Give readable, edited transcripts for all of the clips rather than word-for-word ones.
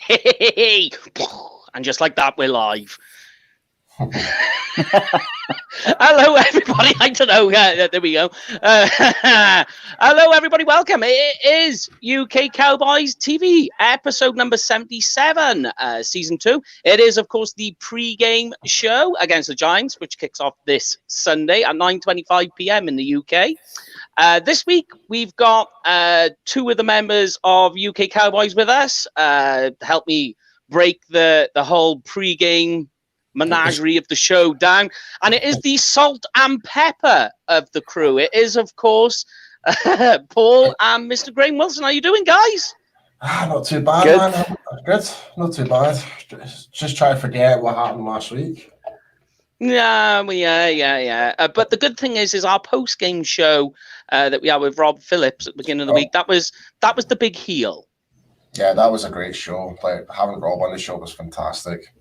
And just like that, we're live. Hello, everybody. I don't know. There we go. Hello, everybody. Welcome. It is UK Cowboys TV, episode number 77, season 2. It is, of course, the pre-game show against the Giants, which kicks off this Sunday at 9:25 p.m. in the UK. This week, we've got 2 of the members of UK Cowboys with us to help me break the whole pre-game menagerie of the show down. And it is the salt and pepper of the crew. It is, of course, Paul and Mr. Graham Wilson. How you doing, guys? Not too bad, Good. man. Good. Not too bad. Just try to forget what happened last week. Yeah. But the good thing is our post-game show that we had with Rob Phillips at the beginning of the week, that was the big heel. Yeah, that was a great show. Like, having Rob on the show was fantastic.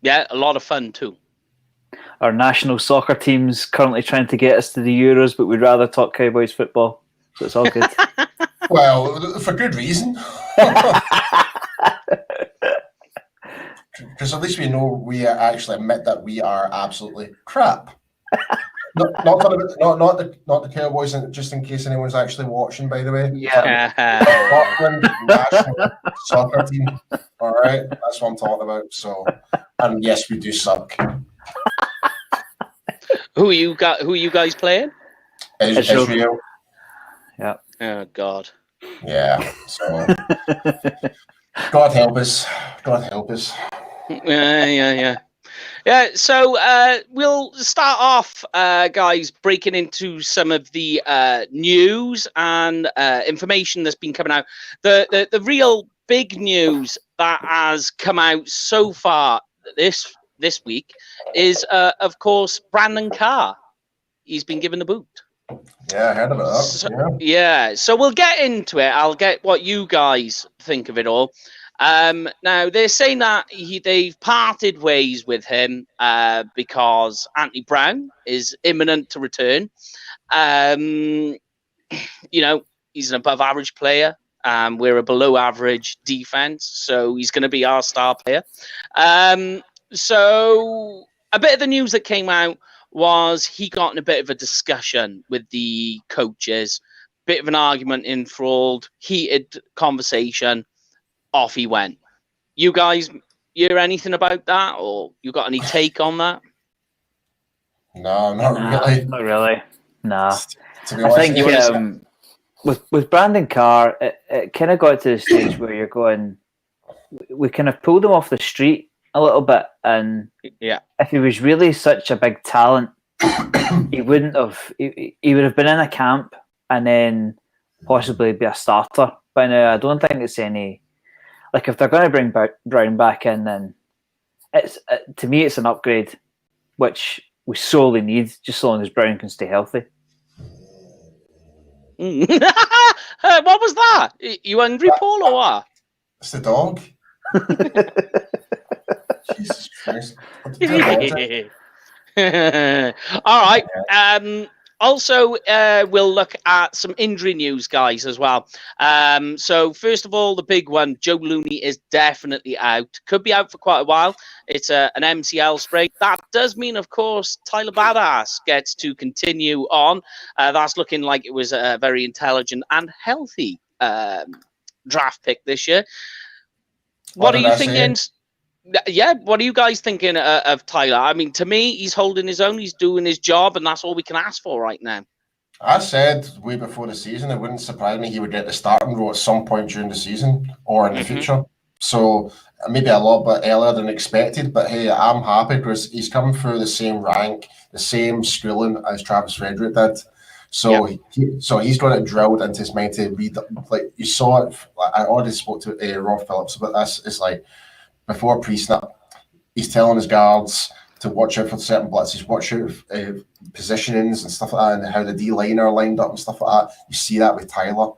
Yeah, a lot of fun too. Our national soccer team's currently trying to get us to the Euros, but we'd rather talk Cowboys football. So it's all good. Well, for good reason. Because at least we know we actually admit that we are absolutely crap. Not the Cowboys, just in case anyone's actually watching, by the way. Yeah. Scotland national soccer team. All right, that's what I'm talking about. So, and yes, we do suck. Who you guys playing? Israel. Yeah. Oh God. Yeah. So, God help us. God help us. Yeah, so we'll start off, guys, breaking into some of the news and information that's been coming out. The real big news that has come out so far this week is, of course, Brandon Carr. He's been given the boot. Yeah, I heard about that. So we'll get into it. I'll get what you guys think of it all. Now they're saying that they've parted ways with him because Anthony Brown is imminent to return. You know, he's an above average player. We're a below average defense, so he's going to be our star player. So a bit of the news that came out was he got in a bit of a discussion with the coaches, bit of an argument enthralled, heated conversation. Off he went. You guys hear anything about that, or you got any take on that? No, not really. Not really. Nah. To be honest, I think with Brandon Carr, it kind of got to the stage where you're going, we kind of pulled him off the street a little bit, and if he was really such a big talent, he wouldn't have. He would have been in a camp and then possibly be a starter by now. I don't think it's any. Like, if they're going to bring Brown back in, then it's to me it's an upgrade, which we sorely need, just so long as Brown can stay healthy. What was that? You hungry, Paul, or what? It's the dog. Jesus Christ. All right. Also, we'll look at some injury news, guys, as well. So, first of all, the big one, Joe Looney is definitely out. Could be out for quite a while. It's an MCL sprain. That does mean, of course, Tyler Badass gets to continue on. That's looking like it was a very intelligent and healthy draft pick this year. What are you thinking? Yeah, what are you guys thinking of Tyler? I mean, to me, he's holding his own. He's doing his job, and that's all we can ask for right now. I said way before the season, it wouldn't surprise me he would get the starting role at some point during the season or in the future. So maybe a lot bit earlier than expected, but hey, I'm happy because he's coming through the same rank, the same schooling as Travis Frederick did. So he's got it drilled into his mind to read. Like you saw it. I already spoke to Rob Phillips about this. It's like, before pre-snap, he's telling his guards to watch out for certain blitzes, watch out for positionings and stuff like that, and how the D-line are lined up and stuff like that. You see that with Tyler.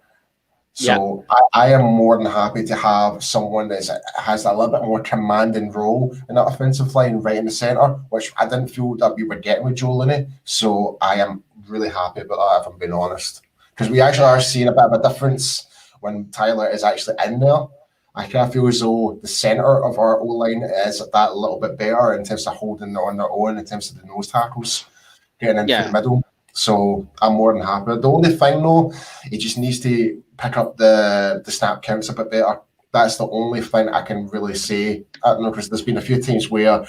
So I am more than happy to have someone that has a little bit more commanding role in that offensive line right in the centre, which I didn't feel that we were getting with Joe Looney. So I am really happy about that, if I'm being honest. Because we actually are seeing a bit of a difference when Tyler is actually in there. I kind of feel as though the centre of our O-line is that little bit better in terms of holding on their own, in terms of the nose tackles, getting in through the middle. So I'm more than happy. The only thing though, he just needs to pick up the snap counts a bit better. That's the only thing I can really say. I don't know, because there's been a few times where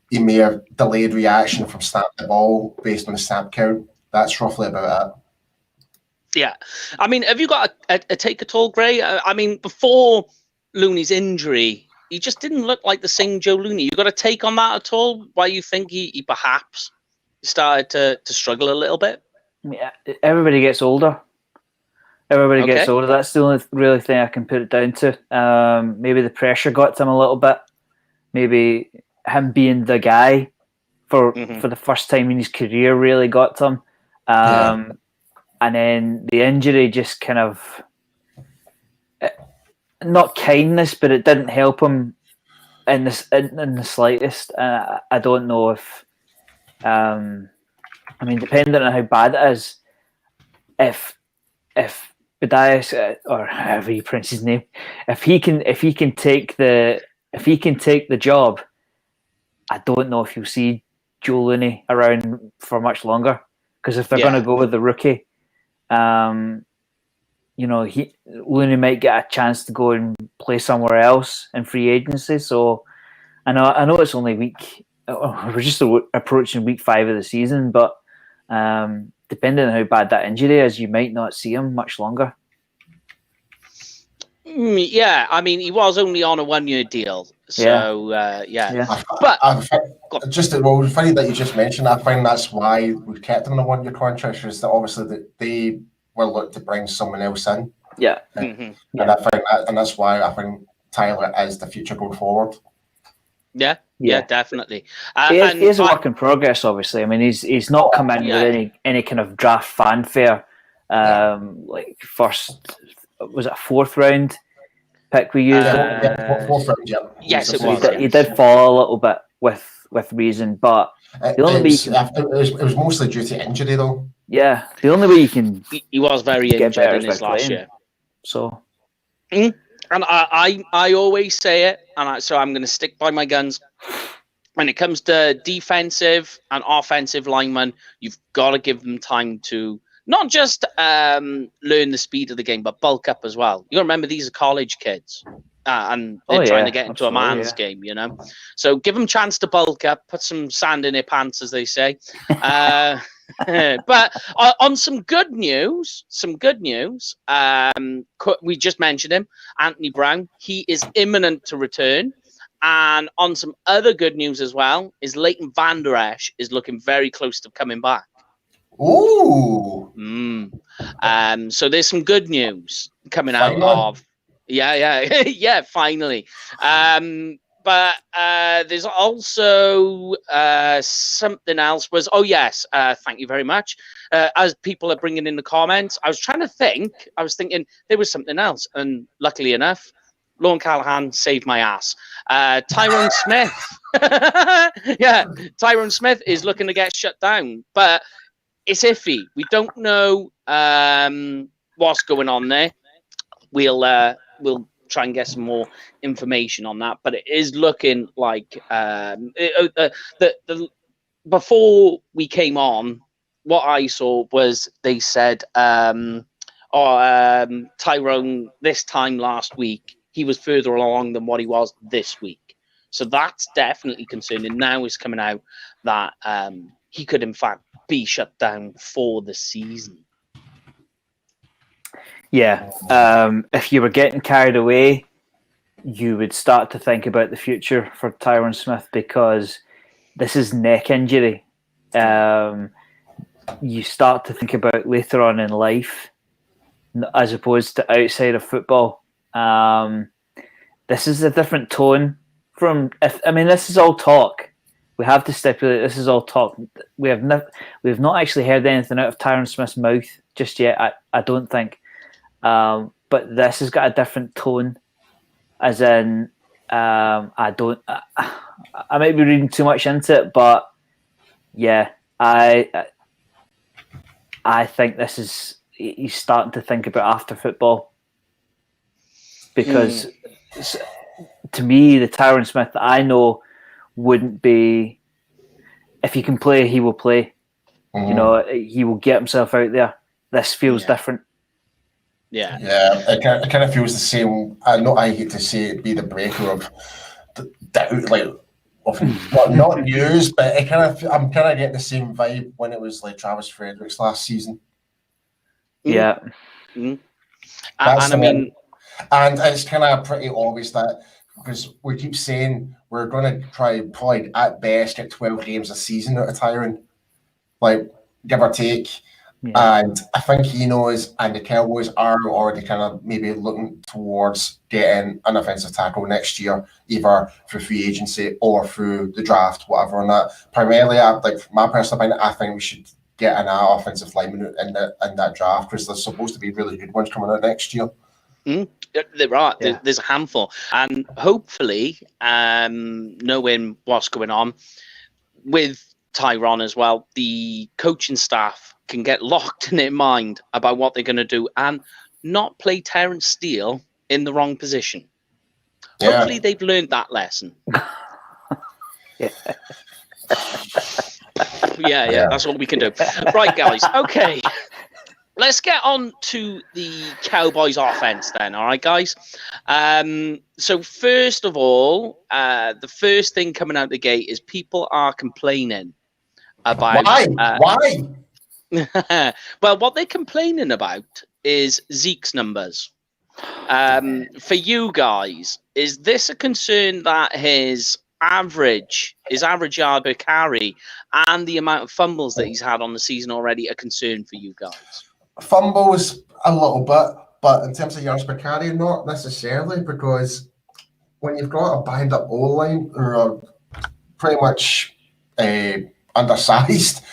he may have delayed reaction from snap the ball based on the snap count. That's roughly about it. Yeah. I mean, have you got a take at all, Gray? I mean, before Looney's injury, he just didn't look like the same Joe Looney. You got a take on that at all? Why you think he perhaps started to struggle a little bit? Yeah, everybody gets older. Everybody gets older. That's the only really thing I can put it down to. Maybe the pressure got to him a little bit. Maybe him being the guy for the first time in his career really got to him. And then the injury just kind of, not kindness, but it didn't help him in the slightest. I don't know if, I mean, depending on how bad it is, if Badias, or however you pronounce his name, if he can take the job, I don't know if you'll see Joe Looney around for much longer. Because if they're going to go with the rookie, Looney might get a chance to go and play somewhere else in free agency. So I know it's only we're just approaching week 5 of the season, but depending on how bad that injury is, you might not see him much longer. Yeah, I mean, he was only on a 1-year deal, so But funny that you just mentioned. I find that's why we've kept him on a 1-year contract. Is that obviously that they will look to bring someone else in. Yeah, and that's why I think Tyler is the future going forward. Yeah, definitely. He is a work in progress, obviously. I mean, he's not come in with any kind of draft fanfare. Like first, was it a 4th round pick we used? 4th round, yeah. Yes, it was. He did fall a little bit with reason, but the only way it was mostly due to injury, though. Yeah, the only way you can he was very injured in his last year. So, and I always say it, and so I'm going to stick by my guns. When it comes to defensive and offensive linemen, you've got to give them time to not just learn the speed of the game, but bulk up as well. You got to remember, these are college kids. And they're trying to get into a man's game, So give them a chance to bulk up, put some sand in their pants, as they say. But on some good news, we just mentioned him, Anthony Brown. He is imminent to return. And on some other good news as well, is Leighton Vander Esch is looking very close to coming back. Ooh. So there's some good news coming out of... Yeah, finally. But there's also something else thank you very much. As people are bringing in the comments, I was thinking there was something else. And luckily enough, Lorne Callahan saved my ass. Tyrone Smith. Tyrone Smith is looking to get shut down. But it's iffy. We don't know what's going on there. We'll try and get some more information on that, but it is looking like before we came on, what I saw was they said Tyrone this time last week, he was further along than what he was this week. So that's definitely concerning. Now it's coming out that he could in fact be shut down for the season. Yeah, if you were getting carried away, you would start to think about the future for Tyrone Smith, because this is neck injury. You start to think about later on in life as opposed to outside of football. This is a different tone from... this is all talk. We have to stipulate this is all talk. We have not actually heard anything out of Tyrone Smith's mouth just yet, I don't think. But this has got a different tone, as in, I might be reading too much into it, but yeah, I think this is, he's starting to think about after football. because to me, the Tyron Smith that I know wouldn't be. If he can play, he will play. You know, he will get himself out there. This feels different. Yeah, it kind of feels the same. I know I hate to say it, be the breaker of doubt, like often not news, but I'm kind of getting the same vibe when it was like Travis Fredericks last season. Yeah, and I mean, and it's kind of pretty obvious that because we keep saying we're going to try probably at best get 12 games a season out of Tyron, like give or take. Yeah. And I think he knows, and the Cowboys are already kind of maybe looking towards getting an offensive tackle next year, either through free agency or through the draft, whatever. And that primarily, my personal opinion, I think we should get an offensive lineman in that draft because there's supposed to be really good ones coming out next year. There are. Yeah. There's a handful, and hopefully, knowing what's going on with Tyron as well, the coaching staff can get locked in their mind about what they're going to do and not play Terrence Steele in the wrong position. Yeah. Hopefully they've learned that lesson. Yeah, that's all we can do. Right, guys. Okay. Let's get on to the Cowboys offense then. All right, guys. So first of all, the first thing coming out the gate is people are complaining about... Why? Well, what they're complaining about is Zeke's numbers. For you guys, is this a concern that his average yard per carry and the amount of fumbles that he's had on the season already a concern for you guys? Fumbles a little bit, but in terms of yards per carry, not necessarily, because when you've got a banged up O-line who are pretty much undersized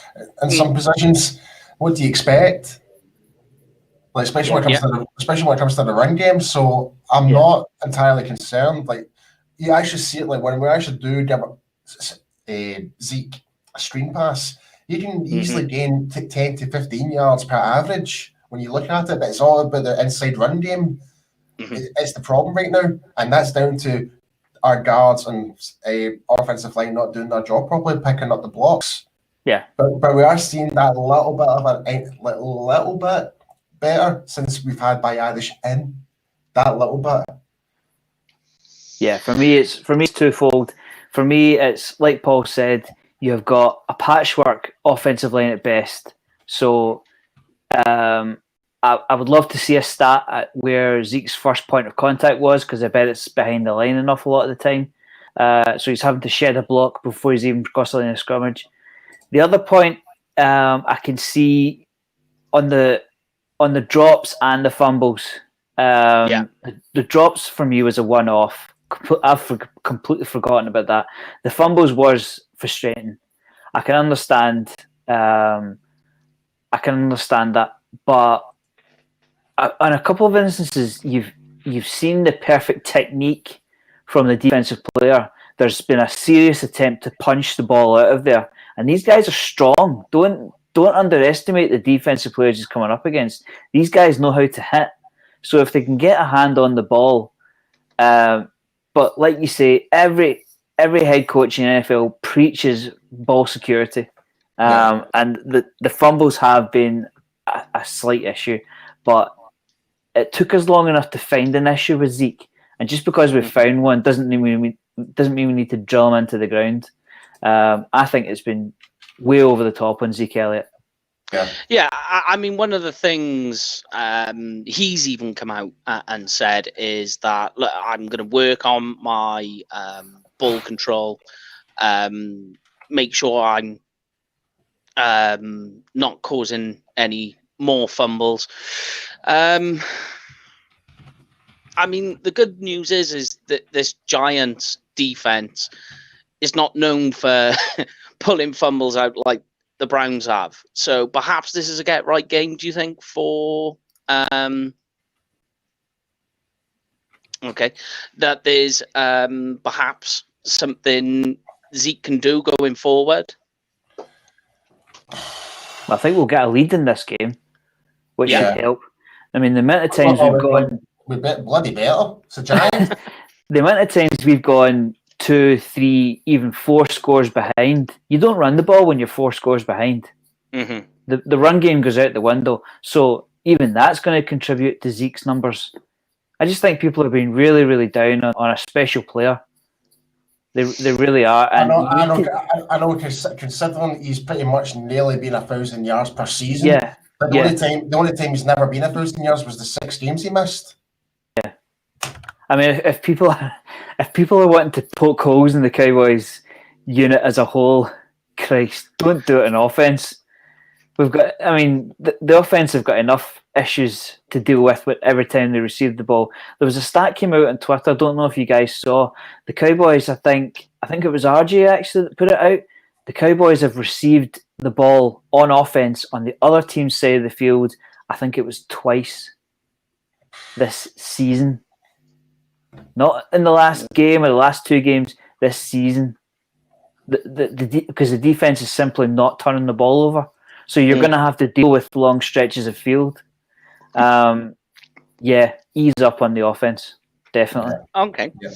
in some positions, what do you expect? Like especially when it comes to the run game. So I'm not entirely concerned. Like you actually see it like when we actually do give Zeke a screen pass, you can easily gain 10 to 15 yards per average when you look at it. But it's all about the inside run game. It's the problem right now, and that's down to our guards and offensive line not doing their job properly, picking up the blocks. Yeah, but we are seeing that little bit better since we've had Irish in that little bit. Yeah, for me it's twofold. For me, it's like Paul said, you've got a patchwork offensive line at best. So I would love to see a stat at where Zeke's first point of contact was, because I bet it's behind the line an awful lot of the time. So he's having to shed a block before he's even crossed the line of scrimmage. The other point I can see on the drops and the fumbles. The drops for me was a one-off. I've completely forgotten about that. The fumbles was frustrating. I can understand. I can understand that, but on a couple of instances, you've seen the perfect technique from the defensive player. There's been a serious attempt to punch the ball out of there. And these guys are strong. Don't underestimate the defensive players he's coming up against. These guys know how to hit. So if they can get a hand on the ball, but like you say, every head coach in the NFL preaches ball security, and the fumbles have been a slight issue, but it took us long enough to find an issue with Zeke. And just because we've found one doesn't mean we need to drill him into the ground. I think it's been way over the top on Zeke Elliott. Yeah, I mean, one of the things he's even come out and said is that, look, I'm going to work on my ball control, make sure I'm not causing any more fumbles. I mean, the good news is that this Giants defense is not known for pulling fumbles out like the Browns have. So perhaps this is a get-right game, do you think, for... that there's perhaps something Zeke can do going forward? I think we'll get a lead in this game, which should help. I mean, the amount of times we've gone... We bet bloody better. It's a giant. The amount of times we've gone 2, 3, even 4 scores behind. You don't run the ball when you're 4 scores behind. Mm-hmm. The run game goes out the window. So even that's going to contribute to Zeke's numbers. I just think people are being really, really down on a special player. They really are. And I know. Considering he's pretty much nearly been 1,000 yards per season. Yeah. But the only time he's never been 1,000 yards was the 6 games he missed. Yeah. I mean, if people are wanting to poke holes in the Cowboys unit as a whole, Christ, don't do it in offense. The offense have got enough issues to deal with every time they receive the ball. There was a stat came out on Twitter. I don't know if you guys saw. The Cowboys, I think it was RJ actually that put it out. The Cowboys have received the ball on offense on the other team's side of the field. I think it was twice this season. Not in the last game or the last 2 games this season. Because the defense is simply not turning the ball over. So you're going to have to deal with long stretches of field. Ease up on the offense, definitely. Okay. Yeah.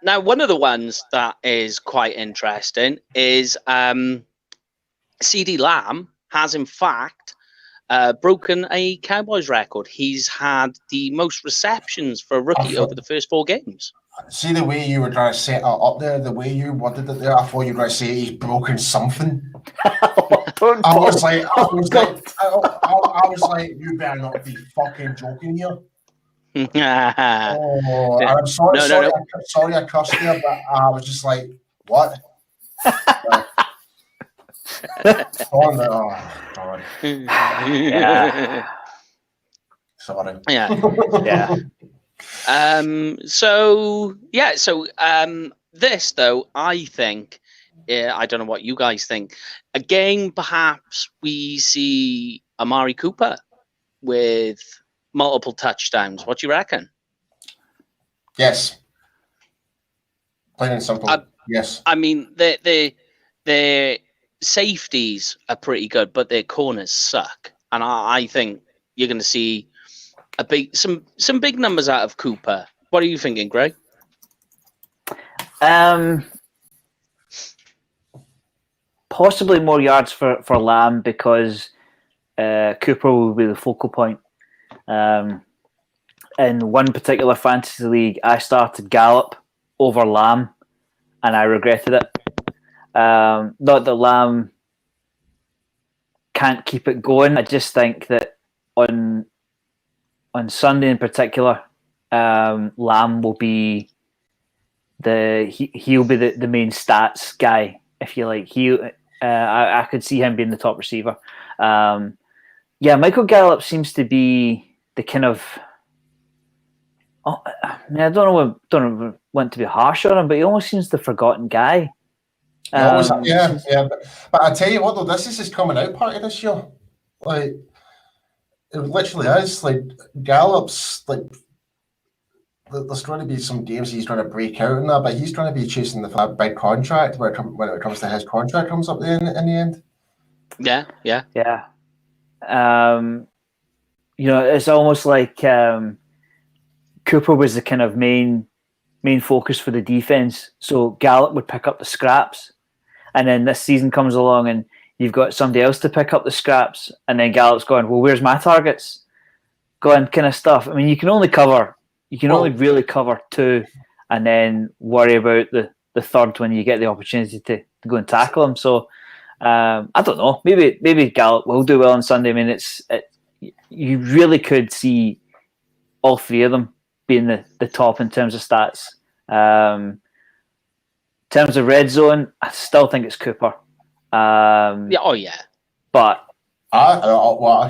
Now, one of the ones that is quite interesting is CeeDee Lamb has, in fact, broken a Cowboys record. He's had the most receptions for a rookie over the first 4 games. See the way you were trying to set it up there, the way you wanted it there. I thought you were going to say he's broken something. I was like, you better not be fucking joking here. I'm sorry, no. Sorry, I cussed there, but I was just like, what? Oh God. Yeah. Sorry. Yeah. This though, I think, I don't know what you guys think. Again, perhaps we see Amari Cooper with multiple touchdowns. What do you reckon? Yes. Plain and simple. Yes. I mean, the safeties are pretty good, but their corners suck. And I think you're going to see some big numbers out of Cooper. What are you thinking, Greg? Possibly more yards for Lamb because Cooper will be the focal point. In one particular fantasy league, I started Gallup over Lamb, and I regretted it. Not that Lamb can't keep it going. I just think that on Sunday in particular, Lamb will be he'll be the main stats guy, if you like. I could see him being the top receiver. Michael Gallup seems to be the kind of. I don't want to be harsh on him, but he almost seems the forgotten guy. But I tell you what, though, this is his coming out party this year. Like, it literally is. Like, Gallup's like. There's going to be some games he's trying to break out in that, but he's trying to be chasing the big contract when it comes to his contract comes up in the end. Yeah. It's almost like Cooper was the kind of main focus for the defense, so Gallup would pick up the scraps, and then this season comes along and you've got somebody else to pick up the scraps, and then Gallup's going, well, where's my targets? Going kind of stuff. I mean, you can only really cover 2 and then worry about the third when you get the opportunity to go and tackle him. So I don't know. Maybe Gallup will do well on Sunday. I mean, you really could see all 3 of them being the top in terms of stats. In terms of red zone, I still think it's Cooper. But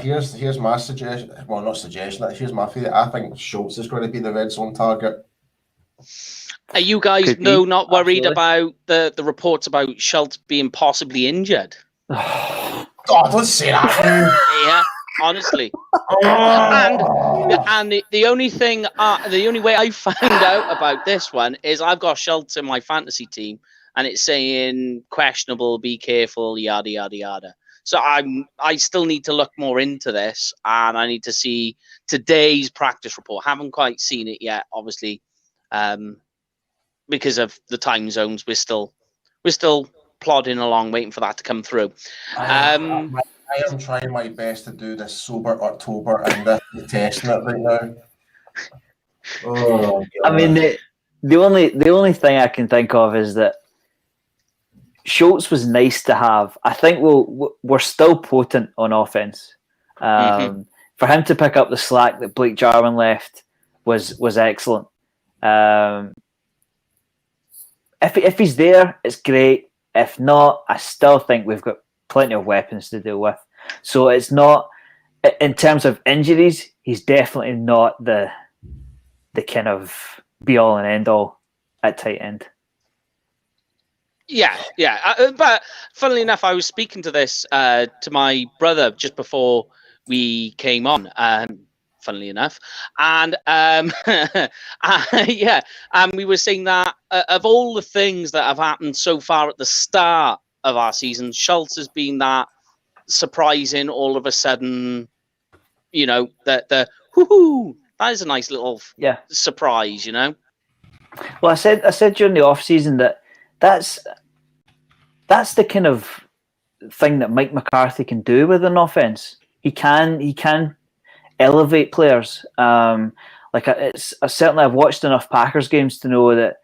here's my suggestion. Well, not suggestion. Here's my theory. I think Schultz is going to be the red zone target. Are you guys not worried about the reports about Schultz being possibly injured? Oh, don't say that. Yeah, honestly. And the only way I found out about this one is I've got Schultz in my fantasy team, and it's saying questionable, be careful, yada yada yada. So I still need to look more into this, and I need to see today's practice report. Haven't quite seen it yet, obviously, because of the time zones. We're still plodding along, waiting for that to come through. I am trying my best to do this sober October, and this is testing it right now. Oh, I mean, the only thing I can think of is that Schultz was nice to have. I think we're still potent on offense. For him to pick up the slack that Blake Jarwin left was excellent. If he's there, it's great. If not, I still think we've got plenty of weapons to deal with. So it's not, in terms of injuries, he's definitely not the kind of be all and end all at tight end. Yeah. But funnily enough, I was speaking to this to my brother just before we came on. Funnily enough, and we were saying that of all the things that have happened so far at the start of our season, Schultz has been that surprising. All of a sudden, the whoo-hoo, that is a nice little surprise, Well, I said during the off season that's the kind of thing that Mike McCarthy can do with an offense. He can elevate players. Certainly I've watched enough Packers games to know that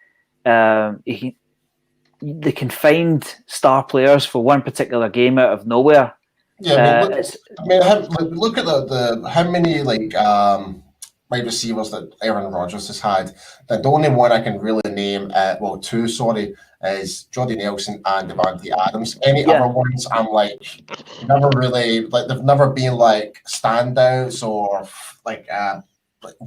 they can find star players for one particular game out of nowhere. Yeah, look at the how many wide receivers that Aaron Rodgers has had. The only one I can really name, two, is Jordy Nelson and Devontae Adams. Any other ones, I'm never really they've never been standouds or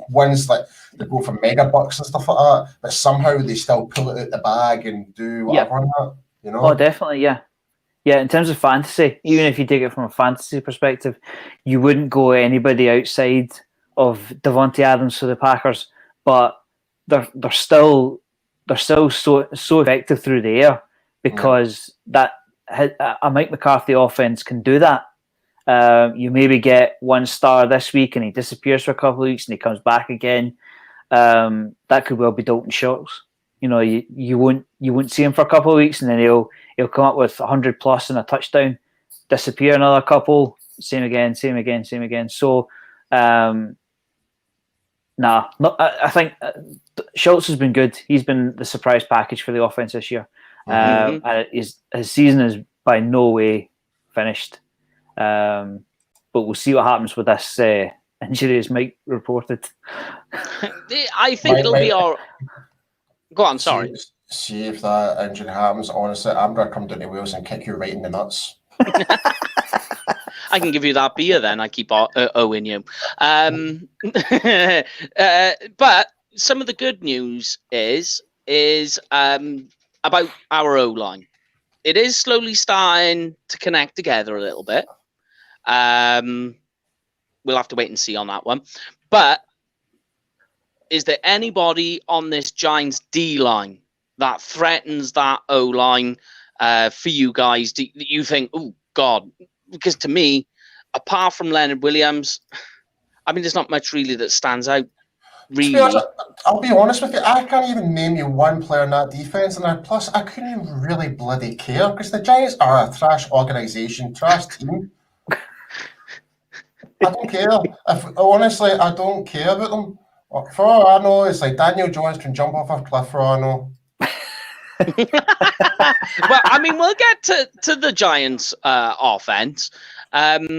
ones they go for mega bucks and stuff like that. But somehow they still pull it out the bag and do whatever on that. Oh, definitely, yeah. Yeah, in terms of fantasy, even if you take it from a fantasy perspective, you wouldn't go anybody outside of Devontae Adams for the Packers, but they're still so effective through the air because that a Mike McCarthy offense can do that. You maybe get one star this week and he disappears for a couple of weeks and he comes back again. That could well be Dalton Schultz. You won't see him for a couple of weeks and then he'll come up with 100 plus and a touchdown, disappear another couple, same again. So, I think Schultz has been good. He's been the surprise package for the offense this year. His season is by no way finished. But we'll see what happens with this injury, as Mike reported. I think it'll be all. Go on, sorry. See if that injury happens. Honestly, I'm going to come down to Wales and kick you right in the nuts. I can give you that beer then. I keep owing you. But some of the good news is about our O-line. It is slowly starting to connect together a little bit. We'll have to wait and see on that one. But is there anybody on this Giants D-line that threatens that O-line for you guys? Do you think, oh, God, because to me, apart from Leonard Williams, there's not much really that stands out. Really, I'll be honest with you. I can't even name you one player in that defense, and I couldn't even really bloody care because the Giants are a trash organization, trash team. I don't care. Honestly, I don't care about them. For all I know, it's Daniel Jones can jump off a cliff. For all I know. Well, we'll get to the Giants' offense, but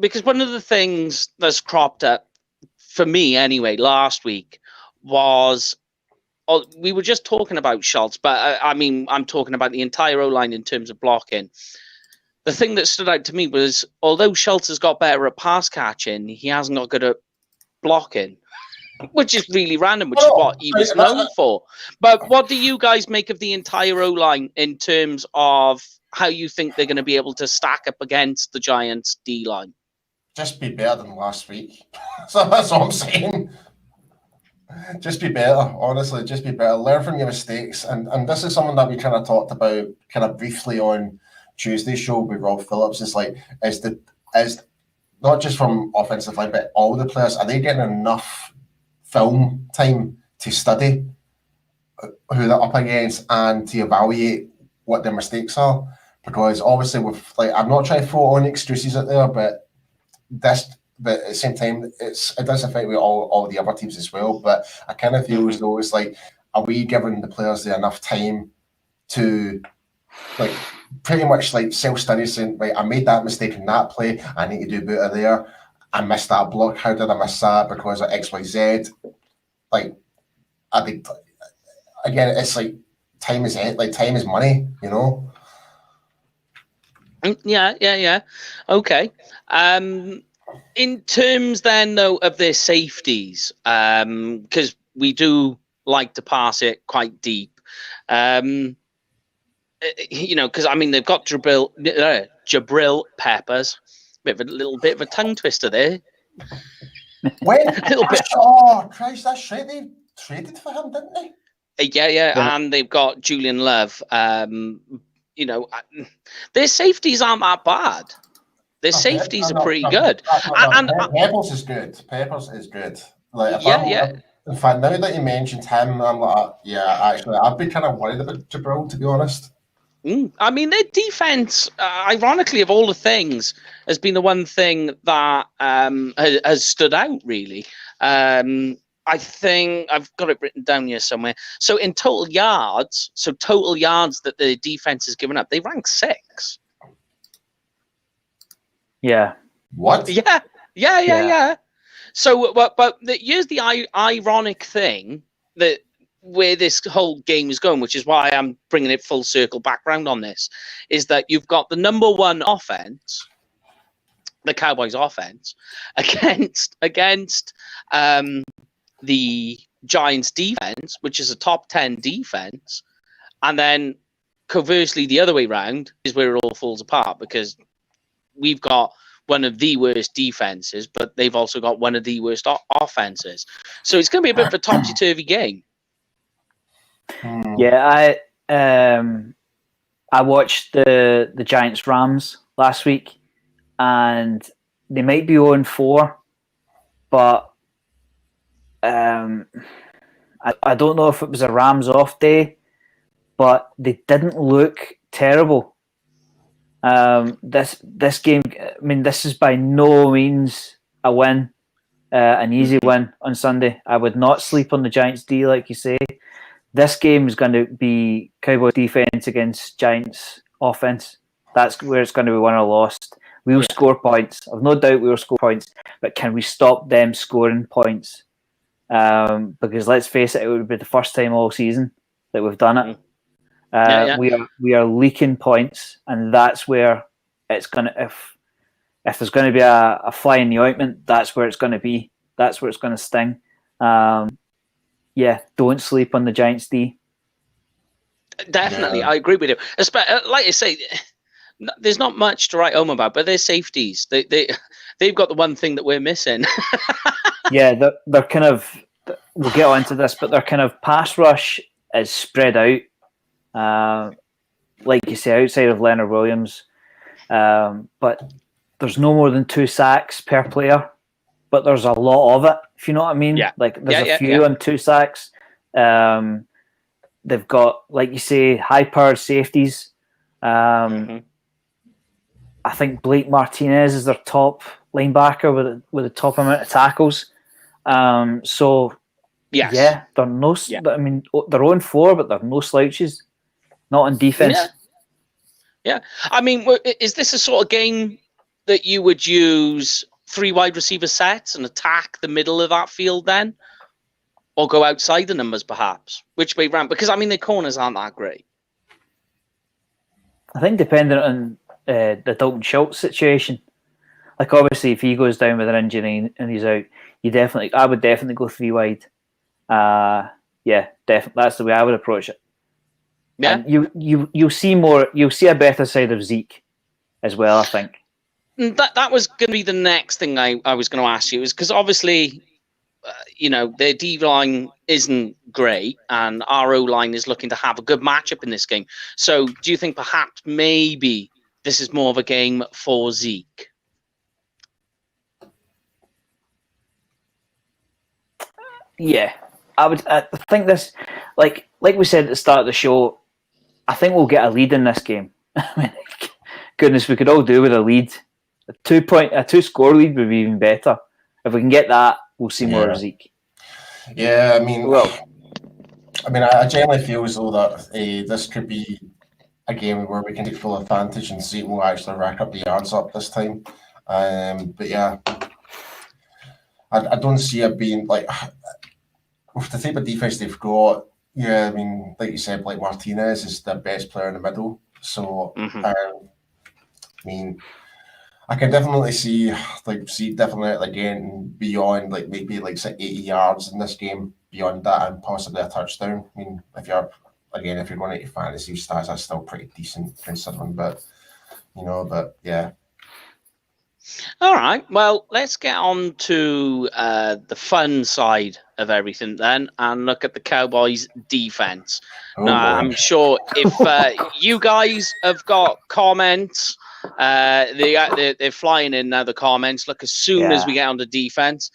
because one of the things that's cropped up for me anyway last week was we were just talking about Schultz, but I'm talking about the entire O-line in terms of blocking. The thing that stood out to me was although Schultz has got better at pass catching, he hasn't got good at blocking, which is really random, which is what he was known for. But what do you guys make of the entire O-line in terms of how you think they're going to be able to stack up against the Giants' D-line? Just be better than last week. So that's all I'm saying. Just be better, honestly. Just be better. Learn from your mistakes, and this is something that we kind of talked about, kind of briefly on Tuesday's show with Rob Phillips. It's like, is not just from offensive line, but all the players, are they getting enough film time to study who they're up against and to evaluate what their mistakes are? Because obviously, with like, I'm not trying to throw on excuses out there, but at the same time, it does affect with all the other teams as well. But I kind of feel as though it's like, are we giving the players enough time to like pretty much like self-study, saying, right, I made that mistake in that play, I need to do better there. I missed that block. How did I miss that? Because of X, Y, Z. Like, I think again, it's like time is money, you know. Yeah. Okay. In terms then, though, of their safeties, because we do like to pass it quite deep, you know, because I mean they've got Jabril Peppers, little bit of a tongue twister there. When oh Christ, that's right. They traded for him, didn't they? Yeah, and they've got Julian Love. You know, their safeties aren't that bad. Their safeties are pretty good. And Peppers is good. Peppers is good. Like, yeah. In fact, now that you mentioned him, I'm like, yeah, actually, I'd be kind of worried about Jabril, to be honest. I mean, their defense, ironically, of all the things, has been the one thing that has stood out, really. I think I've got it written down here somewhere. So in total yards that the defense has given up, they rank 6. Yeah. What? Yeah. So, but here's the ironic thing that where this whole game is going, which is why I'm bringing it full circle background on this, is that you've got the number one offense, the Cowboys offense, against the Giants defense, which is a top 10 defense, and then conversely the other way around is where it all falls apart, because we've got one of the worst defenses, but they've also got one of the worst offenses. So it's going to be a bit of a topsy-turvy game. Yeah, I watched the Giants Rams last week, and they might be 0-4, but I don't know if it was a Rams off day, but they didn't look terrible. This game, I mean, this is by no means a win, an easy win on Sunday. I would not sleep on the Giants D, like you say. This game is going to be Cowboys defense against Giants offense. That's where it's going to be won or lost. We will score points. I've no doubt we will score points, but can we stop them scoring points? Because let's face it, it would be the first time all season that we've done it. We are leaking points, and that's where it's gonna. If there's going to be a fly in the ointment, that's where it's going to be. That's where it's going to sting. Don't sleep on the Giants D. Definitely, I agree with you. Like I say, there's not much to write home about, but they're safeties. They've got the one thing that we're missing. Yeah, they're kind of. We'll get onto this, but their kind of pass rush is spread out. Like you say, outside of Leonard Williams, but there's no more than 2 sacks per player, but there's a lot of it, if you know what I mean. Yeah. Like there's a few on 2 sacks. They've got, like you say, high-powered safeties. I think Blake Martinez is their top linebacker with the top amount of tackles. They're no. I mean, they're 0-4, but they're no slouches. Not on defense. Yeah. I mean, is this a sort of game that you would use 3 wide receiver sets and attack the middle of that field then? Or go outside the numbers, perhaps? Which way round? Because, I mean, the corners aren't that great. I think depending on the Dalton Schultz situation. Like, obviously, if he goes down with an injury and he's out, I would definitely go 3 wide. Definitely. That's the way I would approach it. Yeah, and you'll see more. You'll see a better side of Zeke as well, I think. That was going to be the next thing I was going to ask you, is because obviously, their D line isn't great, and our O line is looking to have a good matchup in this game. So, do you think perhaps maybe this is more of a game for Zeke? Yeah, I think this, like we said at the start of the show, I think we'll get a lead in this game. I mean, goodness, we could all do with a lead. A 2-score lead would be even better. If we can get that, we'll see more of Zeke. Yeah, I mean, I generally feel as though that this could be a game where we can take full advantage and Zeke will actually rack up the yards up this time. But yeah, I don't see it being like with the type of defense they've got. Yeah, I mean, like you said, like Martinez is the best player in the middle. So, I mean, I can definitely see definitely again beyond like maybe like 80 yards in this game, beyond that, and possibly a touchdown. I mean, if you're going to fantasy stats, that's still pretty decent considering. But yeah. All right. Well, let's get on to the fun side of everything then, and look at the Cowboys' defense. Now, I'm sure if you guys have got comments, they're flying in now. The comments. Look, as soon as we get on to defense,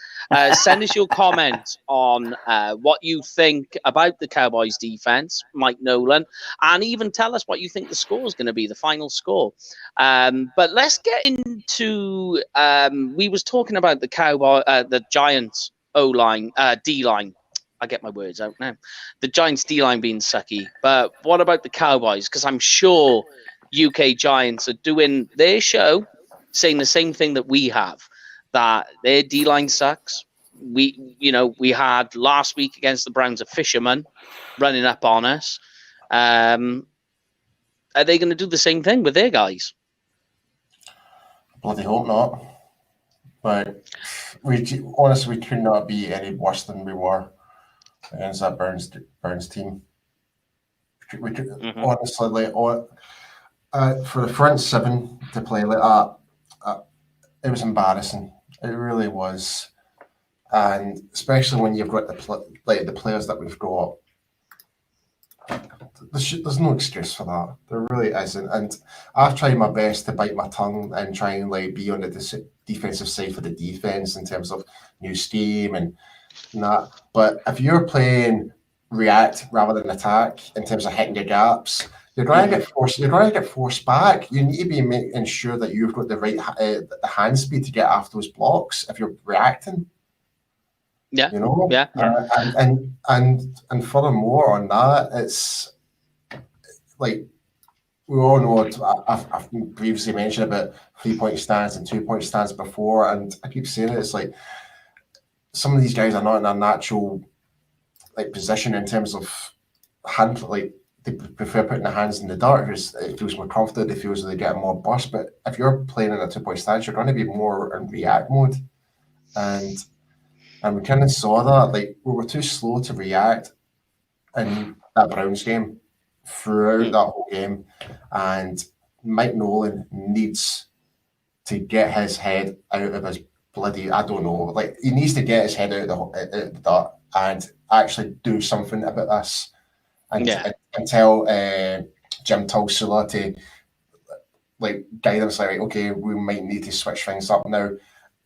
send us your comments on what you think about the Cowboys' defense, Mike Nolan, and even tell us what you think the score is going to be, the final score. But let's get into. We was talking about the Giants O-line, D-line. I get my words out now. The Giants D-line being sucky. But what about the Cowboys? Because I'm sure UK Giants are doing their show, saying the same thing that we have, that their D-line sucks. We had last week against the Browns a fisherman running up on us. Are they going to do the same thing with their guys? Bloody hope not. But we could not be any worse than we were against that Burns team. We could honestly, for the front seven to play like that, it was embarrassing. It really was, and especially when you've got the players that we've got. There's no excuse for that. There really isn't. And I've tried my best to bite my tongue and try and be on the defensive side for the defense in terms of new scheme and that. But if you're playing react rather than attack in terms of hitting your gaps, you're going to get forced. You're going to get forced back. You need to be making sure that you've got the right the hand speed to get after those blocks if you're reacting. Yeah. And furthermore on that, it's like we all know. I've previously mentioned about 3-point stands and 2-point stands before, and I keep saying it. It's like some of these guys are not in a natural position in terms of hand. Like they prefer putting their hands in the dirt because it feels more comfortable. They feel as though they get more burst. But if you're playing in a 2-point stance, you're going to be more in react mode, and we kind of saw that. Like we were too slow to react in that Browns game throughout that whole game, and Mike Nolan needs to get his head out of his bloody, I don't know, like he needs to get his head out of the dirt and actually do something about this and tell Jim Tulsula to guide us okay, we might need to switch things up now,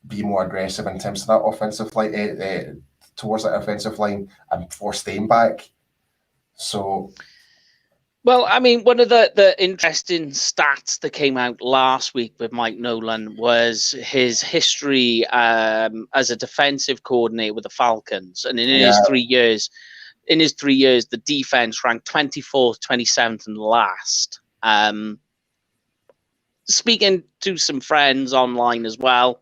be more aggressive in terms of that offensive line towards that offensive line and force Dame back. So well, I mean, one of the interesting stats that came out last week with Mike Nolan was his history as a defensive coordinator with the Falcons. And in his 3 years, the defense ranked 24th, 27th, and last. Speaking to some friends online as well,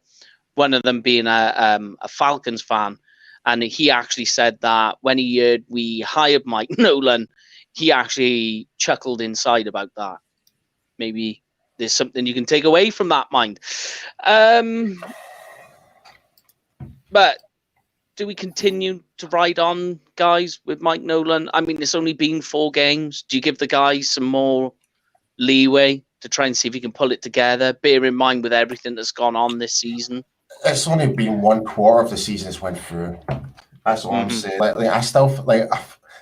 one of them being a Falcons fan, and he actually said that when he heard we hired Mike Nolan, he actually chuckled inside about that. Maybe there's something you can take away from that, mind. But do we continue to ride on, guys, with Mike Nolan? I mean, it's only been 4 games. Do you give the guys some more leeway to try and see if he can pull it together, bear in mind with everything that's gone on this season? It's only been 1 quarter of the season has went through. That's what I'm saying. Like, I still like.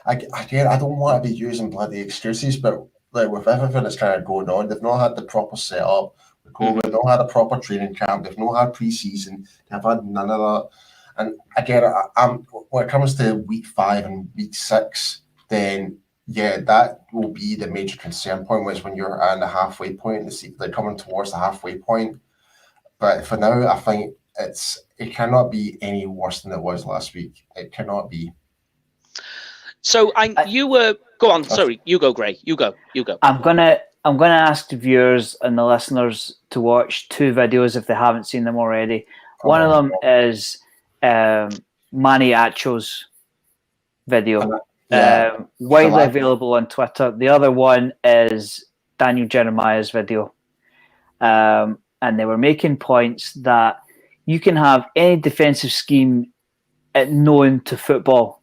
Again, I don't want to be using bloody excuses, but like with everything that's kind of going on, they've not had the proper setup. With COVID, they've not had a proper training camp. They've not had pre-season. They've had none of that. And again, when it comes to week 5 and week 6, then yeah, that will be the major concern point, was when you're at the halfway point, they're coming towards the halfway point. But for now, I think it cannot be any worse than it was last week. It cannot be. So you were go on. Sorry, you go, Gray. You go. I'm gonna ask the viewers and the listeners to watch 2 videos if they haven't seen them already. One of them is Manny Acho's video, widely available on Twitter. The other one is Daniel Jeremiah's video, and they were making points that you can have any defensive scheme known to football.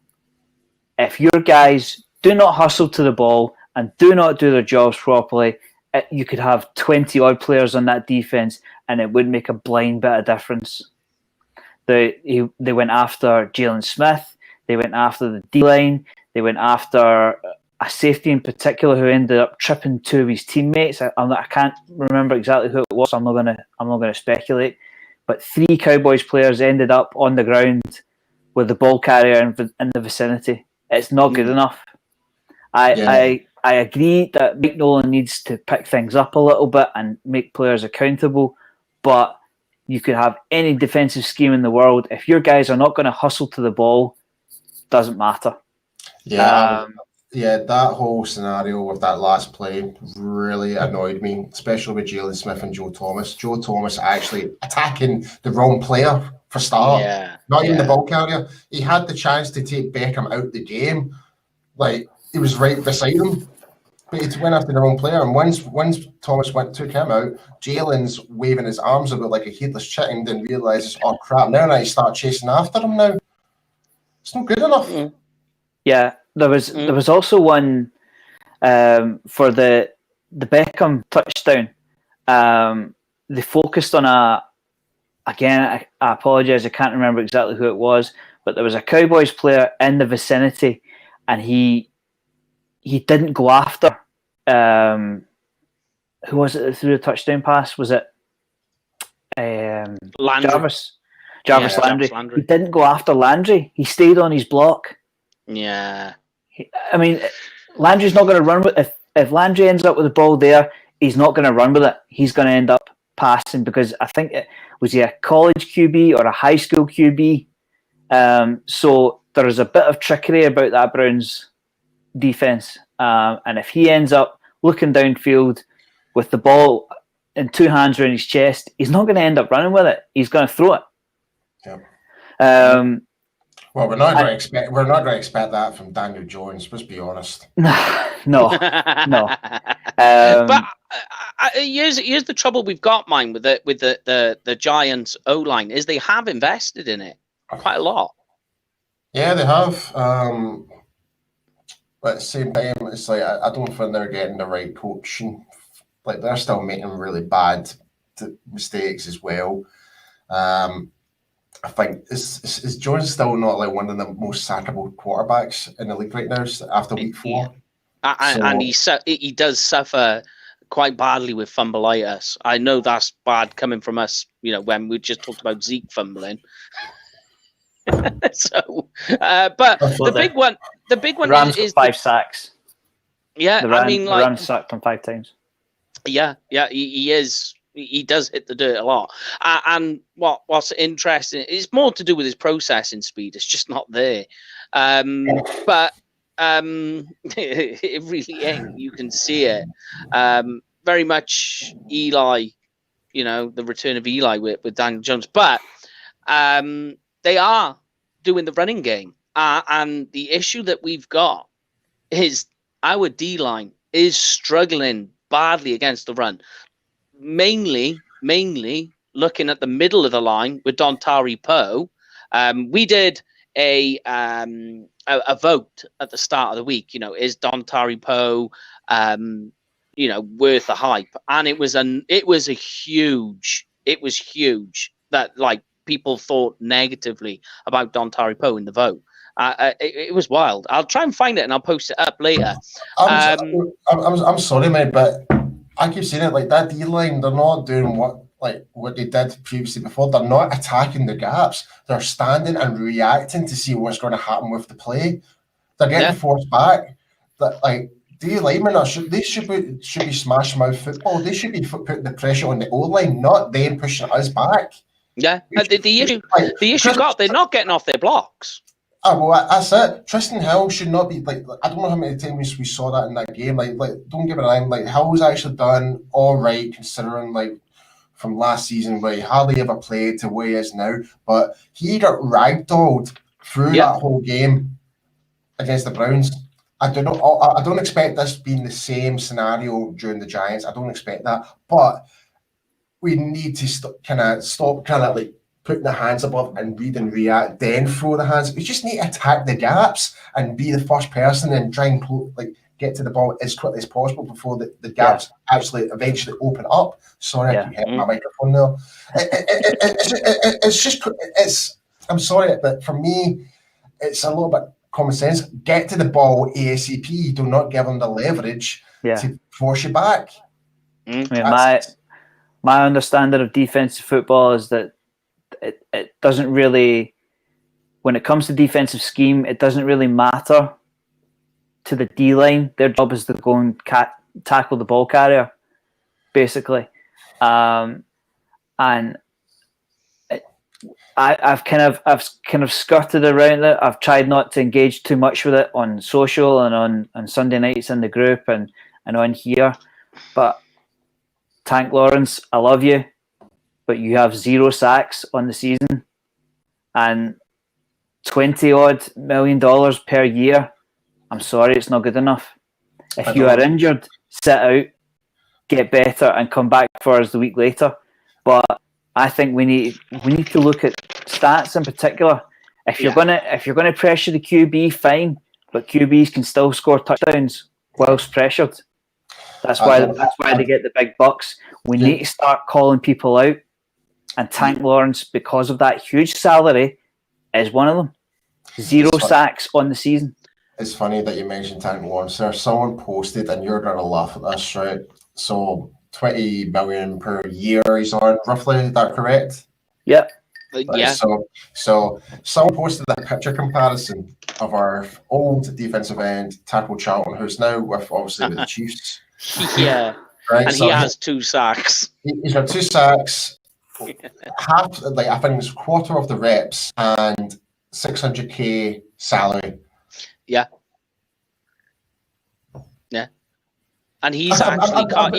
If your guys do not hustle to the ball and do not do their jobs properly, you could have 20 odd players on that defense and it would make a blind bit of difference. They went after Jalen Smith. They went after the D-line. They went after a safety in particular who ended up tripping 2 of his teammates. I can't remember exactly who it was, so I'm not gonna speculate. But 3 Cowboys players ended up on the ground with the ball carrier in the vicinity. It's not good enough. I agree that Mike Nolan needs to pick things up a little bit and make players accountable, but you could have any defensive scheme in the world. If your guys are not going to hustle to the ball, doesn't matter. Yeah, that whole scenario with that last play really annoyed me, especially with Jalen Smith and Joe Thomas. Joe Thomas actually attacking the wrong player for start. Not even the ball carrier. He had the chance to take Beckham out the game. Like, he was right beside him. But he went after the wrong player. And once Thomas took him out, Jalen's waving his arms about like a headless chicken, then realises, oh crap, now I start chasing after him now. It's not good enough. Yeah, there was also one for the Beckham touchdown. They focused on again, I apologise, I can't remember exactly who it was, but there was a Cowboys player in the vicinity and he didn't go after who was it that threw the touchdown pass? Was it Jarvis Landry? He didn't go after Landry. He stayed on his block. Yeah. I mean, Landry's not going to run with if Landry ends up with the ball there, he's not going to run with it. He's going to end up passing because I think was he a college QB or a high school QB? So there is a bit of trickery about that Browns defense. And if he ends up looking downfield with the ball in 2 hands around his chest, he's not going to end up running with it. He's going to throw it. Yeah. Well, we're not going to expect that from Daniel Jones. Let's be honest. No. But here's the trouble we've got, mine, with the Giants O-line is they have invested in it quite a lot. Yeah, they have. But at the same time, it's like I don't think they're getting the right coaching. Like, they're still making really bad mistakes as well. I think is Jones still not like one of the most sackable quarterbacks in the league right now after week 4? And he does suffer quite badly with fumbleitis. I know that's bad coming from us, when we just talked about Zeke fumbling. So, but the big one Rams is 5 sacks. Yeah, the Rams sacked him 5 times. Yeah, he is. He does hit the dirt a lot. And what's interesting, it's more to do with his processing speed. It's just not there. But it really ain't. You can see it. Very much Eli, the return of Eli with Daniel Jones. But they are doing the running game. And the issue that we've got is our D-line is struggling badly against the run. Mainly looking at the middle of the line with Dontari Poe. We did a vote at the start of the week. Is Dontari Poe, worth the hype? And it was huge that like people thought negatively about Dontari Poe in the vote. It was wild. I'll try and find it and I'll post it up later. I'm sorry, mate, but I keep saying it, like that D-line, they're not doing what they did previously before. They're not attacking the gaps. They're standing and reacting to see what's going to happen with the play. They're getting forced back. D linemen should be smash mouth football. They should be putting the pressure on the O-line, not them pushing us back. Yeah, the issue they're not getting off their blocks. Oh, well, that's it. Tristan Hill should not be I don't know how many times we saw that in that game. Don't give it a name. Hill's actually done all right considering from last season where he hardly ever played to where he is now. But he got ragdolled through that whole game against the Browns. I don't expect this being the same scenario during the Giants. I don't expect that, but we need to stop putting the hands above and read and react, then throw the hands. We just need to attack the gaps and be the first person and try and get to the ball as quickly as possible before the gaps actually eventually open up. Sorry, I keep hitting my microphone there. I'm sorry, but for me, it's a little bit common sense. Get to the ball ASAP. Do not give them the leverage to force you back. My understanding of defensive football is that it doesn't really, when it comes to defensive scheme, it doesn't really matter to the D-line. Their job is to go and tackle the ball carrier, basically. And I've kind of skirted around it. I've tried not to engage too much with it on social and on Sunday nights in the group and on here. But Tank Lawrence, I love you, but you have 0 sacks on the season and $20 million per year. I'm sorry, it's not good enough. If you are injured, sit out, get better, and come back for us the week later. But I think we need to look at stats in particular. If you're gonna pressure the QB, fine, but QBs can still score touchdowns whilst pressured. That's why they get the big bucks. We need to start calling people out, and Tank Lawrence, because of that huge salary, is one of them. 0 sacks on the season. It's funny that you mentioned Tank Lawrence there. Someone posted, and you're gonna laugh at this, right? So 20 million per year he's on, roughly. Is that correct? Yeah. Yeah. So someone posted a picture comparison of our old defensive end, Tackle Charlton, who's now with obviously the Chiefs. Yeah. Right. And so he has 2 sacks. He's got 2 sacks, half, I think it's a quarter of the reps and $600K salary. Yeah. Yeah. And he's actually, I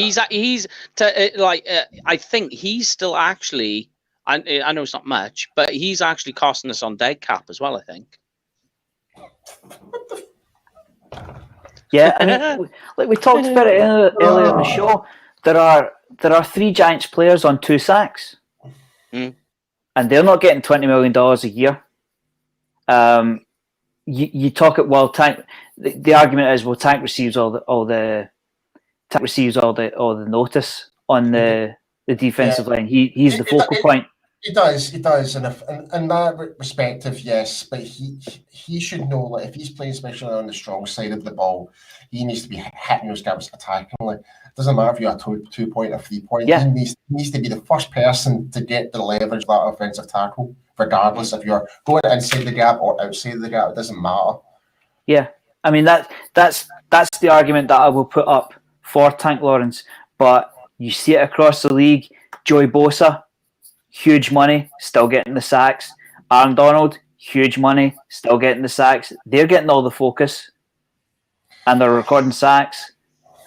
think he's still actually, I know it's not much, but he's actually costing us on dead cap as well, I think. Yeah, and we talked about it earlier in the show. There are 3 Giants players on 2 sacks, and they're not getting $20 million a year. You talk at Tank. The argument is Tank receives all the notice on the defensive line. He's the focal point. He does, and in that respective, yes, but he should know if he's playing especially on the strong side of the ball, he needs to be hitting those gaps attackingly. It doesn't matter if you're a 2-point or 3-point. Yeah. He needs to be the first person to get the leverage of that offensive tackle, regardless if you're going inside the gap or outside the gap. It doesn't matter. Yeah, I mean that's the argument that I will put up for Tank Lawrence. But you see it across the league. Joey Bosa, huge money, still getting the sacks. Aaron Donald, huge money, still getting the sacks. They're getting all the focus, and they're recording sacks.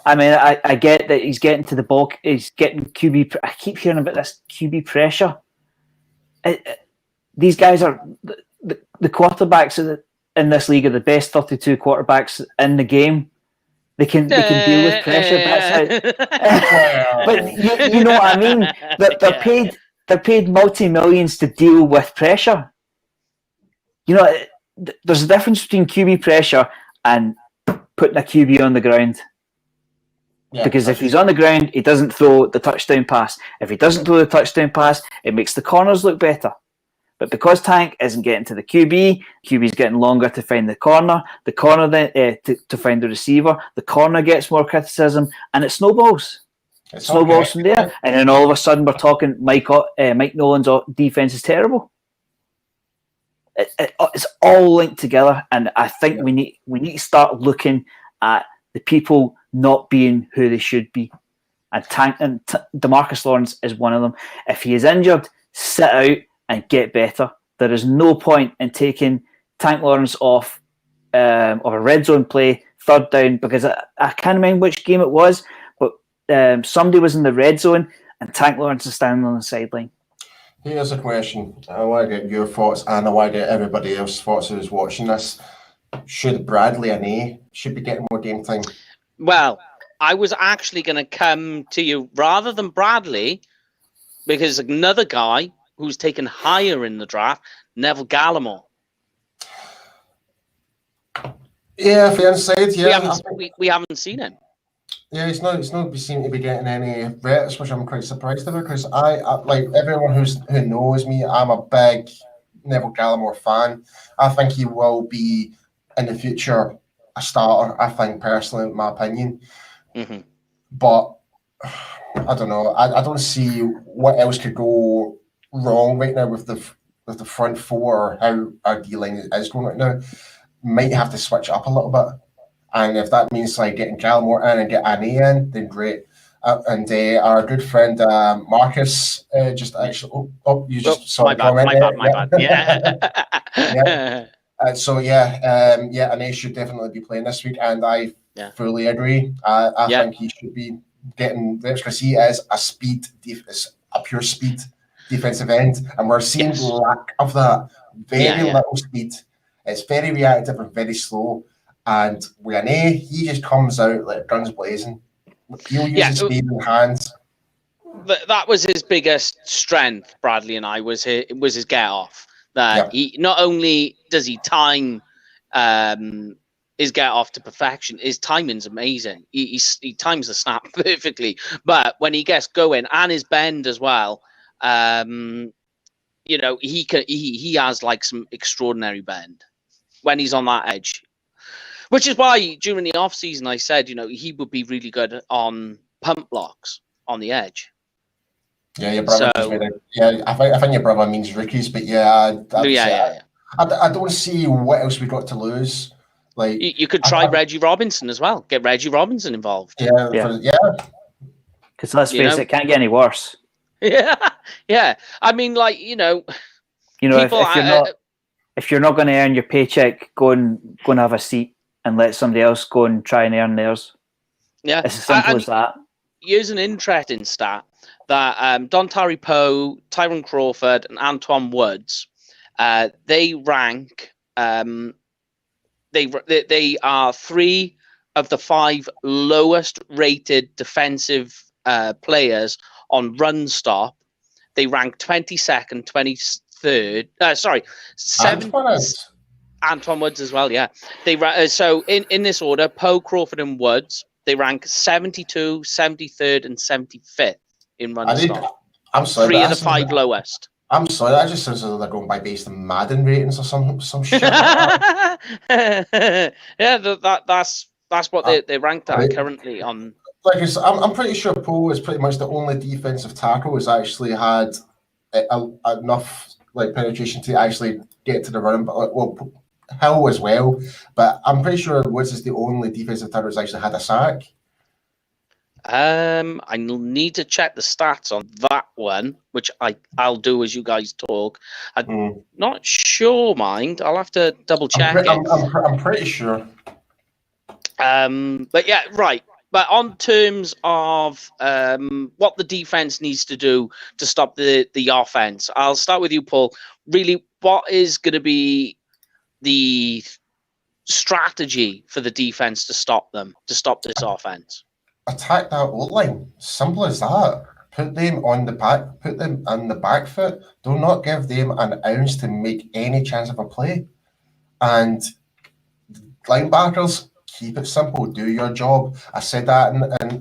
I mean, I get that he's getting to the ball. He's getting QB. I keep hearing about this QB pressure. These guys are the quarterbacks in this league are the best 32 quarterbacks in the game. They can deal with pressure. That's how. But you know what I mean. They're paid multi-millions to deal with pressure. You know, there's a difference between QB pressure and putting a QB on the ground. Yeah, because if he's on the ground, he doesn't throw the touchdown pass. If he doesn't throw the touchdown pass, it makes the corners look better. But because Tank isn't getting to the QB's getting longer to find the corner then to find the receiver, the corner gets more criticism, and it snowballs. Snowballs from there, and then all of a sudden we're talking Mike Nolan's defense is terrible. It's all linked together, and I think we need to start looking at the people not being who they should be. And DeMarcus Lawrence is one of them. If he is injured, sit out and get better. There is no point in taking Tank Lawrence off of a red zone play, third down, because I can't remember which game it was, but somebody was in the red zone and Tank Lawrence is standing on the sideline. Here's a question. I want to get your thoughts, and I want to get everybody else's thoughts who's watching this. Should Bradley and A should be getting more game time? Well, I was actually going to come to you rather than Bradley, because another guy who's taken higher in the draft, Neville Gallimore. Yeah, fair inside. Yeah, we haven't seen him. Yeah, he's not seem to be getting any reps, which I'm quite surprised about, because I like everyone who knows me, I'm a big Neville Gallimore fan. I think he will be in the future a starter. I think personally, in my opinion. Mm-hmm. But I don't know. I don't see what else could go wrong right now with the front four, or how our D-line is going right now. Might have to switch up a little bit, and if that means like getting Gallimore in and get Annie in, then great. And our good friend Marcus just actually you just saw a comment. My bad. Yeah. So Annie should definitely be playing this week, and I fully agree. I think he should be getting reps because he is a pure speed defensive end, and we're seeing lack of that. Very little speed. It's very reactive and very slow. And with an A, he just comes out like guns blazing. He'll use his speed in hands. That was his biggest strength, Bradley and I, was his get off. That he not only does he time his get off to perfection, his timing's amazing. He times the snap perfectly. But when he gets going, and his bend as well, he has like some extraordinary bend when he's on that edge. Which is why during the off season I said, he would be really good on pump blocks on the edge. Yeah, your brother. I think your brother means rookies, but I don't see what else we got to lose. Like you could try Reggie Robinson as well. Get Reggie Robinson involved. Yeah. Because let's face it can't get any worse. Yeah. I mean, like if you're not going to earn your paycheck, go and have a seat and let somebody else go and try and earn theirs. Yeah, it's as simple as that. Here's an interesting stat that Dontari Poe, Tyron Crawford, and Antoine Woods, they rank. They are 3 of the 5 lowest rated defensive players on run stop. They rank 22nd, 23rd. 7th. Antoine Woods as well, yeah. They so in this order, Poe, Crawford, and Woods, they rank 72, 73rd, and 75th in run stop. I'm sorry, 3 of the 5 lowest. I'm sorry, that just sounds like they're going by based on Madden ratings or some shit like that. That's what they ranked at currently on. Like I'm pretty sure Poe is pretty much the only defensive tackle who's actually had enough like penetration to actually get to the run. But Hill as well, but I'm pretty sure Woods is the only defensive tackle who's actually had a sack. I need to check the stats on that one, which I'll do as you guys talk. I'm not sure, mind. I'll have to double check it. I'm pretty sure. But yeah, right. But on terms of what the defense needs to do to stop the offense, I'll start with you, Paul. Really, what is going to be the strategy for the defense to stop this offense? Attack that O-line. Simple as that. Put them on the back. Put them on the back foot. Do not give them an ounce to make any chance of a play. And linebackers, keep it simple. Do your job. I said that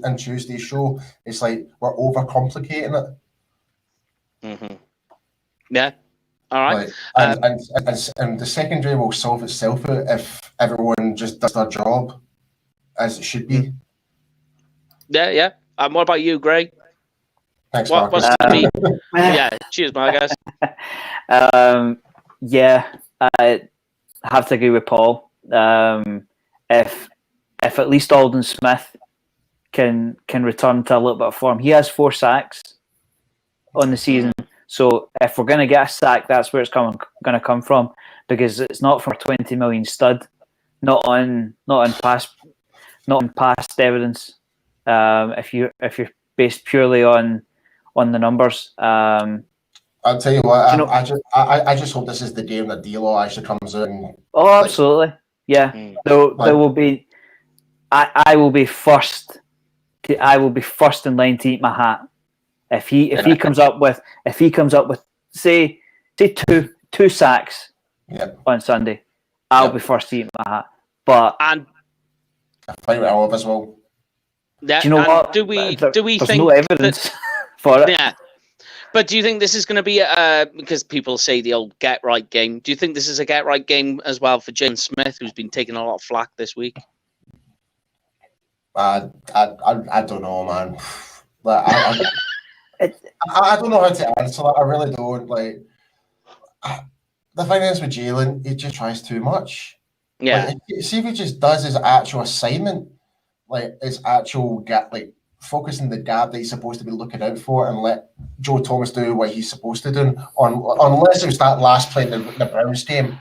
in Tuesday's show. It's like we're overcomplicating it. Mm-hmm. Yeah. All right. Like, and the secondary will solve itself out if everyone just does their job as it should be. Yeah. What about you, Gray? Thanks, Marcus. What's to be? Yeah. Cheers, Marcus. Yeah, I have to agree with Paul. If at least Alden Smith can return to a little bit of form, he has 4 sacks on the season. So if we're going to get a sack, that's where it's going to come from, because it's not from a 20 million stud, not on past evidence. If you're based purely on the numbers. I'll tell you what. I just hope this is the game that D-Law actually comes out. Absolutely, yeah. There will be. I will be first. I will be first in line to eat my hat if he comes up with say two sacks on Sunday. I'll be first to eat my hat. But and I fight with all of us. Well, do you know what? Do we there's think no evidence for it? Yeah. But do you think this is going to be because people say the old get right game? Do you think this is a get right game as well for Jalen Smith, who's been taking a lot of flack this week? I don't know, man. Like, I don't know how to answer that. I really don't. Like, the thing is with Jalen, he just tries too much. Yeah. Like, see if he just does his actual assignment, like his actual gap, like focusing the gap that he's supposed to be looking out for, and let Joe Thomas do what he's supposed to do. Unless it was that last play in the Browns game,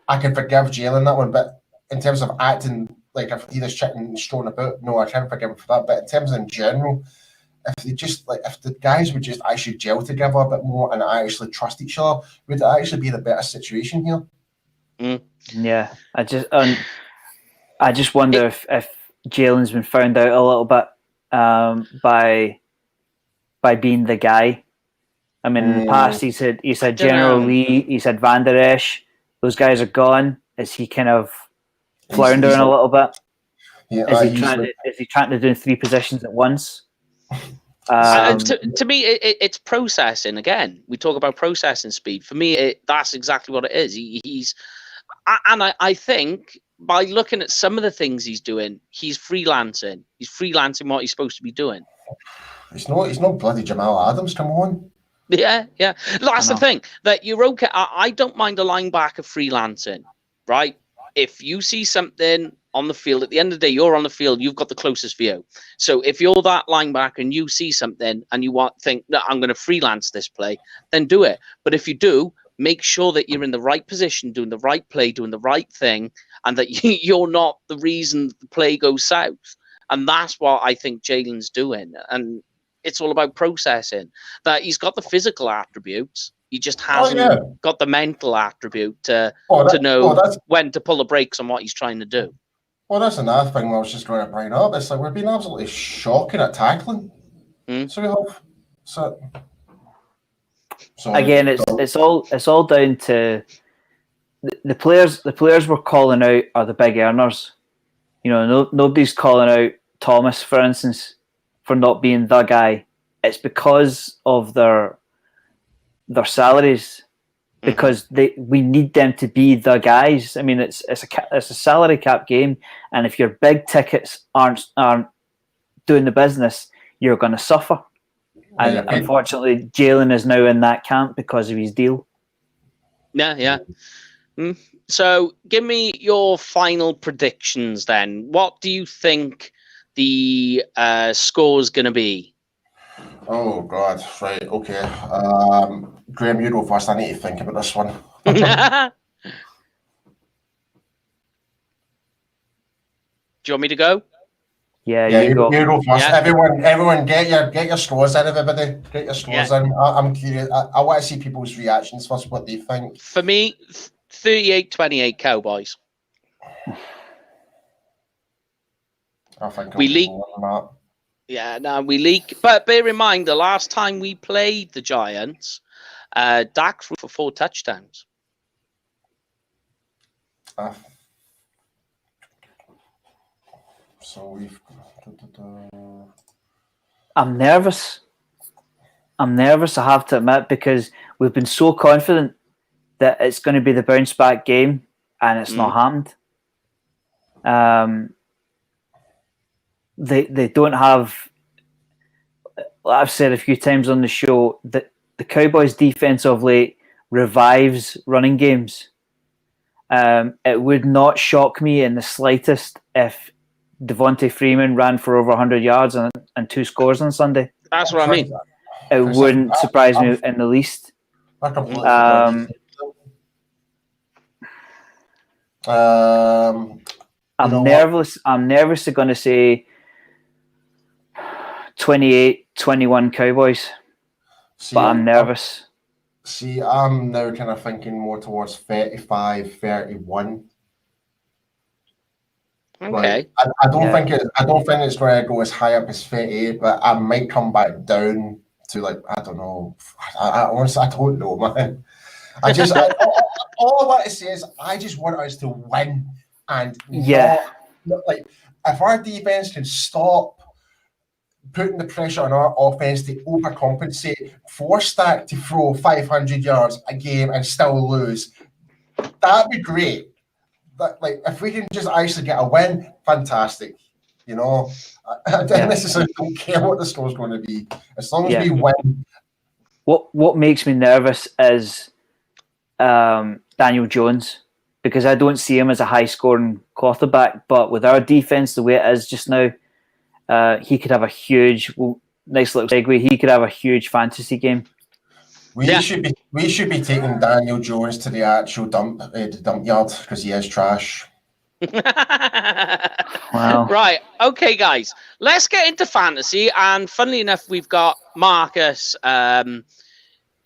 I can forgive Jalen that one. But in terms of acting, like if he was chicken and strolling about, no, I can't forgive him for that. But in terms of in general, if the guys would just actually gel together a bit more and actually trust each other, would it actually be in a better situation here? Yeah, I just wonder if Jalen's been found out a little bit by being the guy. I mean, in the past he said General Lee, he said Van Der Esch. Those guys are gone. Is he kind of floundering a little bit? Yeah, is he trying to do 3 positions at once? To me, it's processing. Again, we talk about processing speed. For me, that's exactly what it is. I think by looking at some of the things he's doing, he's freelancing. He's freelancing what he's supposed to be doing. He's no bloody Jamal Adams. Come on. Yeah. That's the thing. That you're okay. I don't mind a linebacker freelancing, right? If you see something on the field, at the end of the day, you're on the field, you've got the closest view. So if you're that linebacker and you see something and you think, no, I'm going to freelance this play, then do it. But if you do, make sure that you're in the right position, doing the right play, doing the right thing, and that you're not the reason the play goes south. And that's what I think Jalen's doing. And it's all about processing. That he's got the physical attributes. He just hasn't got the mental attribute to know when to pull the brakes on what he's trying to do. Well, that's another thing I was just going to bring up. It's like we're being absolutely shocking at tackling. So we have so again, it's all down to the players. The players we're calling out are the big earners. You know, nobody's calling out Thomas, for instance, for not being the guy. It's because of their salaries, because we need them to be the guys. I mean, it's a salary cap game, and if your big tickets aren't doing the business, you're going to suffer. And unfortunately, Jalen is now in that camp because of his deal. Yeah. So, give me your final predictions then. What do you think the score is going to be? Oh God! Right. Okay. Graham, you go first. I need to think about this one. Do you want me to go? Yeah, you go. You go first. Yeah. Everyone, get your scores in. Everybody, get your scores in. I'm curious. I want to see people's reactions first. What they think. For me, 38-28 Cowboys. I think we leak. Yeah, no, we leak. But bear in mind, the last time we played the Giants, Dak threw for 4 touchdowns. So we've. I'm nervous. I have to admit, because we've been so confident that it's going to be the bounce back game, and it's not happened. They don't have. Like I've said a few times on the show that the Cowboys' defense of late revives running games. It would not shock me in the slightest if Devontae Freeman ran for over 100 yards and 2 scores on Sunday. That's what I mean. It wouldn't surprise me in the least. I completely agree. I'm nervous. I'm nervously going to say 28-21 Cowboys, but I'm nervous. See, I'm now kind of thinking more towards 35-31. Okay. Like, I don't think it's going to go as high up as 38, but I might come back down to like I don't know. I honestly I don't know, man. I just all I want to say is I just want us to win and not, like if our defense can stop putting the pressure on our offense to overcompensate, force Stack to throw 500 yards a game and still lose, that'd be great. But like, if we can just actually get a win, fantastic. You know, I don't necessarily don't care what the score's going to be as long as we win. What makes me nervous is Daniel Jones, because I don't see him as a high-scoring quarterback. But with our defense the way it is just now, he could have a huge, nice little segue. He could have a huge fantasy game. We should be taking Daniel Jones to the actual dump yard because he is trash. Wow. Right. Okay, guys. Let's get into fantasy. And funnily enough, we've got Marcus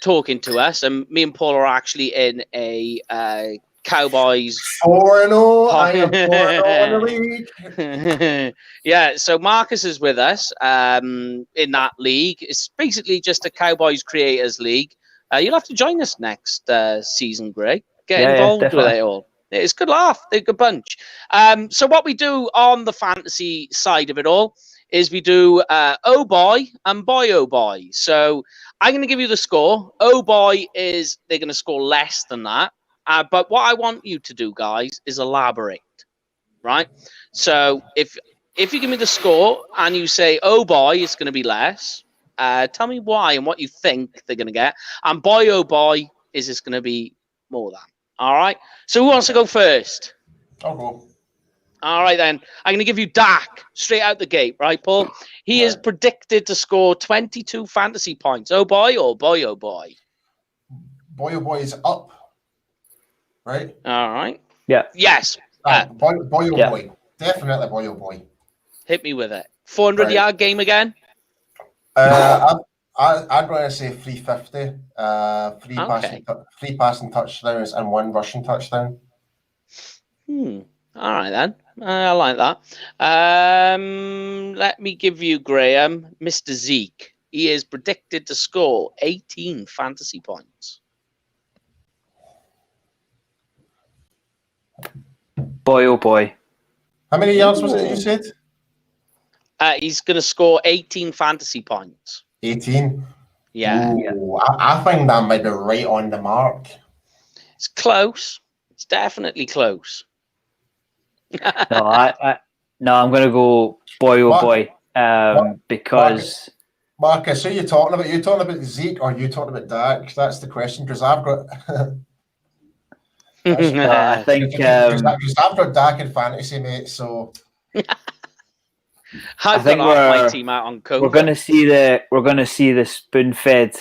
talking to us, and me and Paul are actually in a Cowboys 4-0. I am 4-0 in the league. Yeah, so Marcus is with us in that league. It's basically just a Cowboys Creators League. You'll have to join us next season, Greg. Get involved with it all. It's a good laugh. They're a good bunch. So what we do on the fantasy side of it all is we do oh boy and boy oh boy. So I'm going to give you the score. Oh boy is they're going to score less than that. But what I want you to do, guys, is elaborate, right? So if you give me the score and you say, oh boy, it's going to be less, tell me why and what you think they're going to get. And boy, oh boy, is this going to be more than. All right? So who wants to go first? I'll go. All right, then. I'm going to give you Dak straight out the gate, right, Paul? He is predicted to score 22 fantasy points. Oh boy, or boy, oh boy? Boy, oh boy is up. Right? All right. Yeah. Yes. Boy, boy. Definitely boy, oh boy. Hit me with it. 400-yard game again? I'm going to say 350. Three passing touchdowns and 1 rushing touchdown. All right, then. I like that. Let me give you, Graham, Mr. Zeke. He is predicted to score 18 fantasy points. Boy, oh boy. How many yards was it you said? He's going to score 18 fantasy points. 18? Yeah. Ooh, I think that might be right on the mark. It's close. It's definitely close. No, I'm going to go boy, oh boy, because... Marcus, who are you talking about? Are you talking about Zeke or are you talking about Dak? That's the question, because I've got... I think... Because I've got Dak in fantasy, mate, so... I think my team out on COVID. We're going to see the spoon fed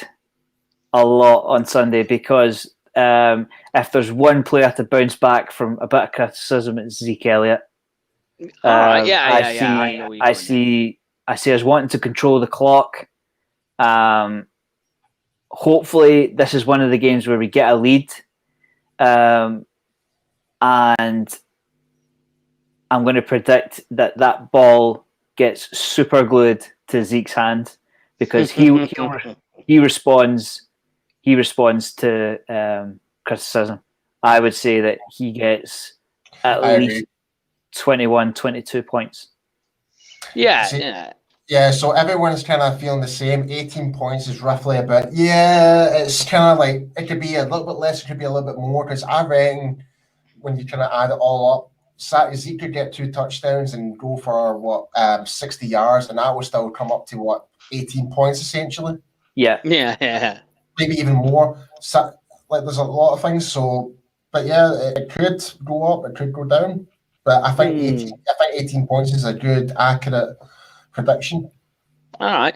a lot on Sunday, because if there's one player to bounce back from a bit of criticism, it's Zeke Elliott. I see us wanting to control the clock. Hopefully, this is one of the games where we get a lead, and I'm going to predict that ball gets super glued to Zeke's hand, because he responds to criticism. I would say that he gets at least 21, 22 points. Yeah. Yeah, so everyone's kind of feeling the same. 18 points is roughly about, it's kind of like, it could be a little bit less, it could be a little bit more, because I reckon when you kind of add it all up, Zeke could get 2 touchdowns and go for 60 yards, and that will still come up to 18 points essentially. Yeah. Maybe even more. So, like, there's a lot of things. So, but yeah, it could go up, it could go down. But I think 18 points is a good, accurate prediction. All right,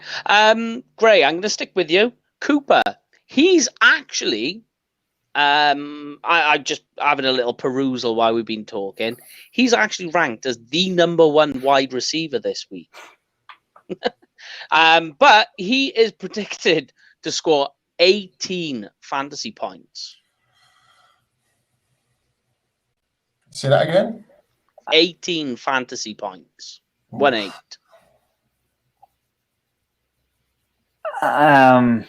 Gray, I'm going to stick with you. Cooper, he's actually. I just having a little perusal while we've been talking. He's actually ranked as the #1 wide receiver this week. But he is predicted to score 18 fantasy points. Say that again? 18 fantasy points. 1-8. All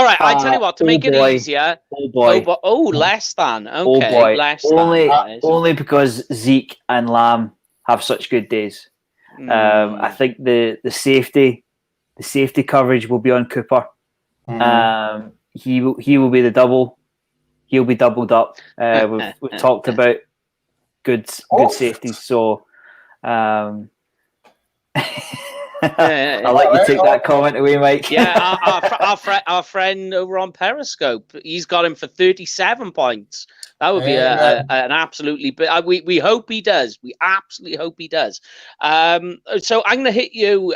right, I tell you what, to make it easier. Less than. Okay, less than. Only because Zeke and Lamb have such good days. I think the safety coverage will be on Cooper. He will be the double. He'll be doubled up. We've talked about good safeties. So I'll let you take that comment away, Mike. Yeah, our friend over on Periscope, he's got him for 37 points. That would be an absolutely. We hope he does. We absolutely hope he does. So I'm going to hit you,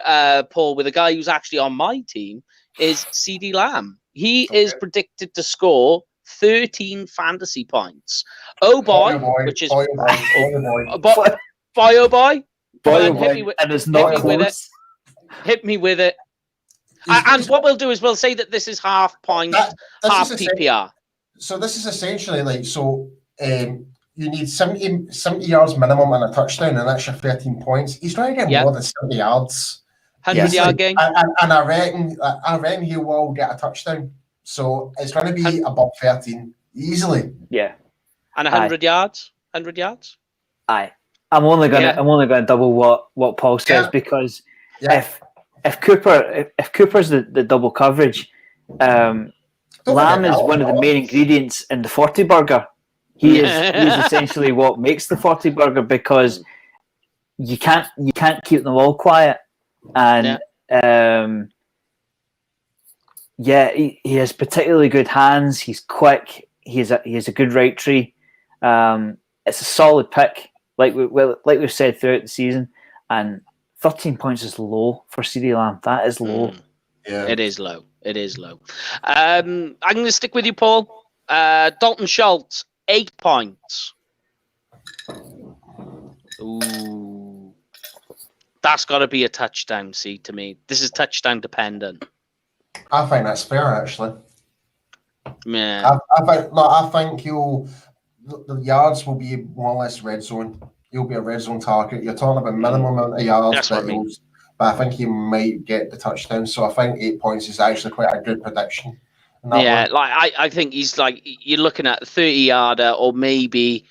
Paul, with a guy who's actually on my team. Is CeeDee Lamb. He is predicted to score 13 fantasy points. Which is boy. And it's not close. Hit me with it. And what we'll do is we'll say that this is half points, half PPR. So this is essentially like, you need 70 yards minimum and a touchdown, and that's your 13 points. He's trying to get more than 70 yards. 100-yard game. And I reckon he will get a touchdown. So it's going to be above 13 easily. Yeah. And 100 yards. 100 yards. Aye. I'm only gonna double what Paul says because if Cooper's the double coverage, Lamb is one of the main ingredients in the 40 burger. He is essentially what makes the 40 burger because you can't keep them all quiet. And he has particularly good hands. He's quick. He has a good right tree. It's a solid pick, like we've said throughout the season. And 13 points is low for CeeDee Lamb. That is low. Yeah, it is low. I'm going to stick with you, Paul. Dalton Schultz, 8 points. Ooh. That's got to be a touchdown, to me. This is touchdown dependent. I think that's fair, actually. Yeah. I think the yards will be more or less red zone. He'll be a red zone target. You're talking about minimum amount of yards. That's what I mean. But I think he might get the touchdown. So I think 8 points is actually quite a good prediction. Yeah, I think he's like, you're looking at a 30-yarder or maybe...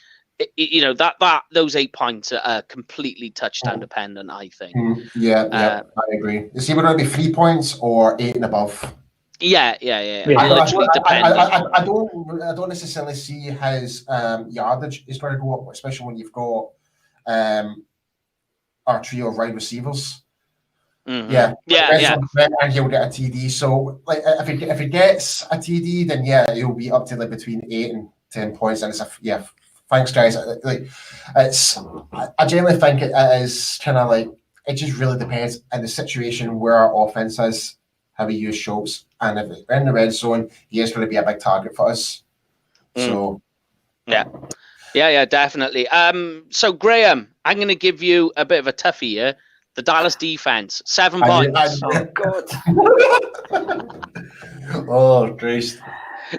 those 8 points are completely touchdown dependent, I think. I agree. Is he going to be 3 points or 8 and above? Yeah. I don't necessarily see his yardage is going to go up, especially when you've got our trio of wide receivers. Mm-hmm. And he'll get a TD. So, like, if he gets a TD, then he'll be up to between 8 and 10 points, and it's thanks, guys. I generally think it is kind of like, it just really depends on the situation where our offense is, how we use Schultz, and if we're in the red zone, he is going to be a big target for us. So, yeah, definitely. So Graham, I'm going to give you a bit of a toughie here. The Dallas defense, 7 points. Oh God. Oh, Christ.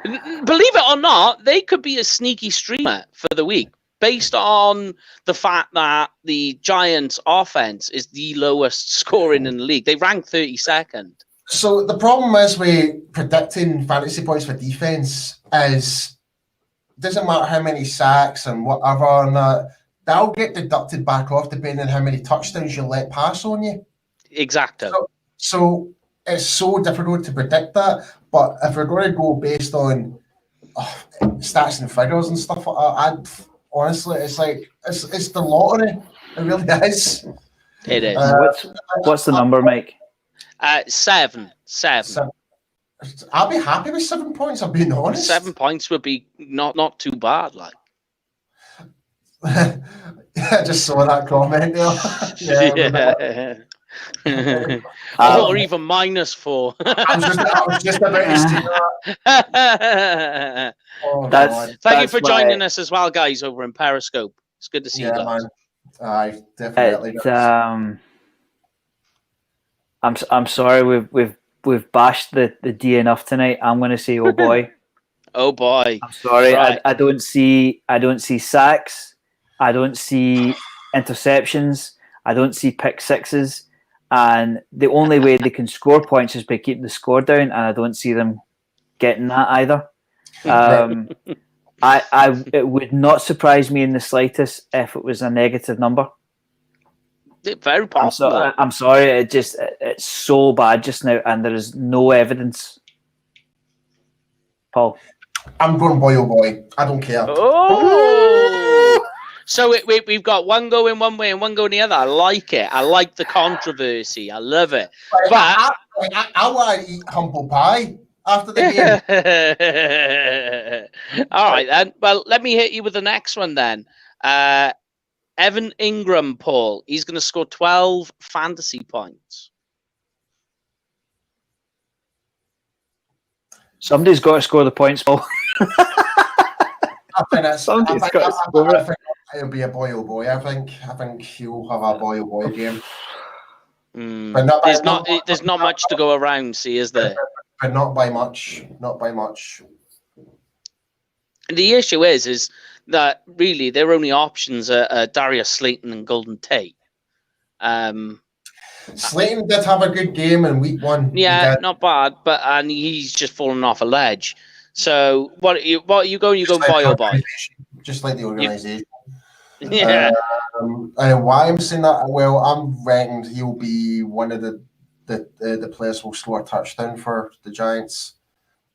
Believe it or not, they could be a sneaky streamer for the week based on the fact that the Giants' offense is the lowest scoring in the league. They rank 32nd. So the problem is with predicting fantasy points for defense is doesn't matter how many sacks and whatever, and that'll get deducted back off depending on how many touchdowns you let pass on you. Exactly. So it's so difficult to predict that. But if we're going to go based on stats and figures and stuff like that, honestly, it's like it's the lottery. It really is. It is. What's the number, Mike? 7. I'll be happy with 7 points. I'm being honest. 7 points would be not too bad. Like, I just saw that comment there. Or even -4. I was just about to say that. Thank you for joining us as well, guys, over in Periscope. It's good to see you guys. Man. Aye, definitely. I'm sorry we've bashed the D enough tonight. I'm going to say, oh boy. Oh boy. I'm sorry. Right. I don't see sacks. I don't see interceptions. I don't see pick sixes. And the only way they can score points is by keeping the score down, and I don't see them getting that either. It would not surprise me in the slightest if it was a negative number. Very possible. I'm sorry. It's so bad just now, and there is no evidence. Paul, I'm going boy, oh boy. I don't care. Oh. So we've got one going one way and one going the other. I like it. I like the controversy. I love it. But I want to eat humble pie after the game. All right, then. Well, let me hit you with the next one then. Evan Ingram, Paul. He's going to score 12 fantasy points. Somebody's got to score the points, Paul. Somebody's got to score it. It'll be a boy oh boy. I think he'll have a boy oh boy game. But there's not much to go around, see, is there? But not by much. Not by much. The issue is that really their only options are Darius Slayton and Golden Tate. Slayton did have a good game in week 1. Yeah, not bad, and he's just fallen off a ledge. So what are you going? You go boy oh boy? Just like the organisation. Yeah. Why I'm saying that? Well, I'm reckoning he'll be one of the players who'll score a touchdown for the Giants,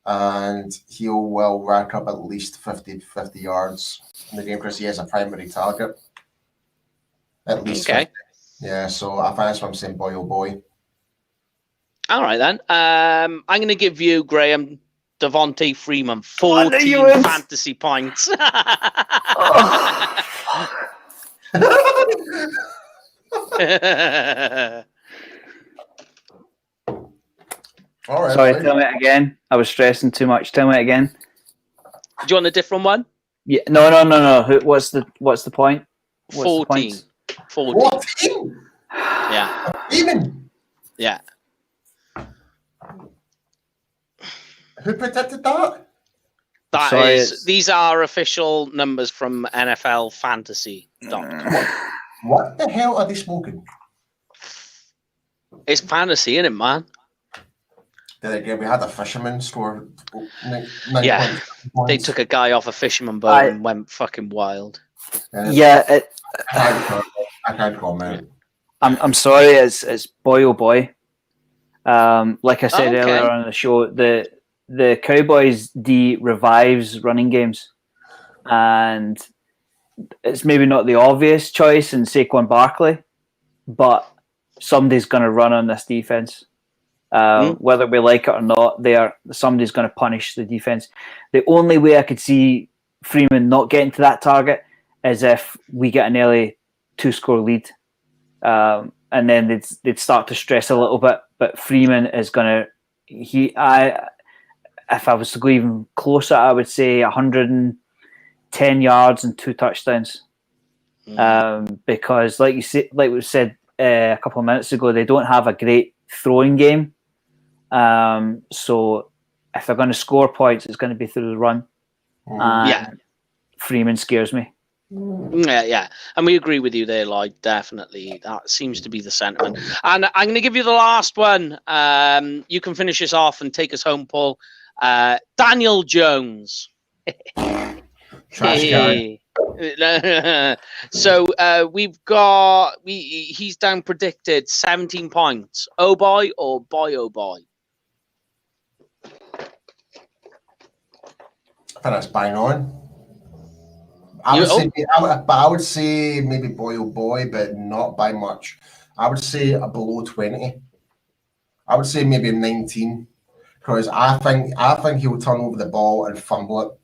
and will rack up at least 50 yards in the game because he has a primary target. At least. Okay. 50. Yeah, so I think that's what I'm saying, boy oh boy. All right then. I'm going to give you, Graham, Devontae Freeman 14 fantasy points. All right. Sorry, tell me it again. I was stressing too much. Tell me it again. Do you want a different one? Yeah. No. What's the point? 14. 14? Yeah. Even? Yeah. Who predicted that? These are official numbers from NFL Fantasy.com. What the hell are they smoking? It's fantasy, isn't it, man? Then again, we had a fisherman score. Yeah, they took a guy off a fisherman boat and went fucking wild. Yeah, I can't comment. I'm sorry, it's boy oh boy. Like I said earlier on the show, the Cowboys D revives running games, and it's maybe not the obvious choice in Saquon Barkley, but somebody's going to run on this defense. Whether we like it or not, somebody's going to punish the defense. The only way I could see Freeman not getting to that target is if we get an early 2-score lead, and then they'd start to stress a little bit. But Freeman is going to if I was to go even closer, I would say 110 yards and 2 touchdowns. Because like we said a couple of minutes ago, they don't have a great throwing game. So if they're going to score points, it's going to be through the run. Freeman scares me. Yeah, and we agree with you there, Lloyd. Definitely, that seems to be the sentiment. And I'm going to give you the last one. You can finish us off and take us home, Paul. Daniel Jones. Trash guy. So we've got he's down predicted 17 points. Oh boy or boy oh boy? I think that's bang on. I would say maybe boy oh boy, but not by much. I would say a below 20. I would say maybe 19, because I think he'll turn over the ball and fumble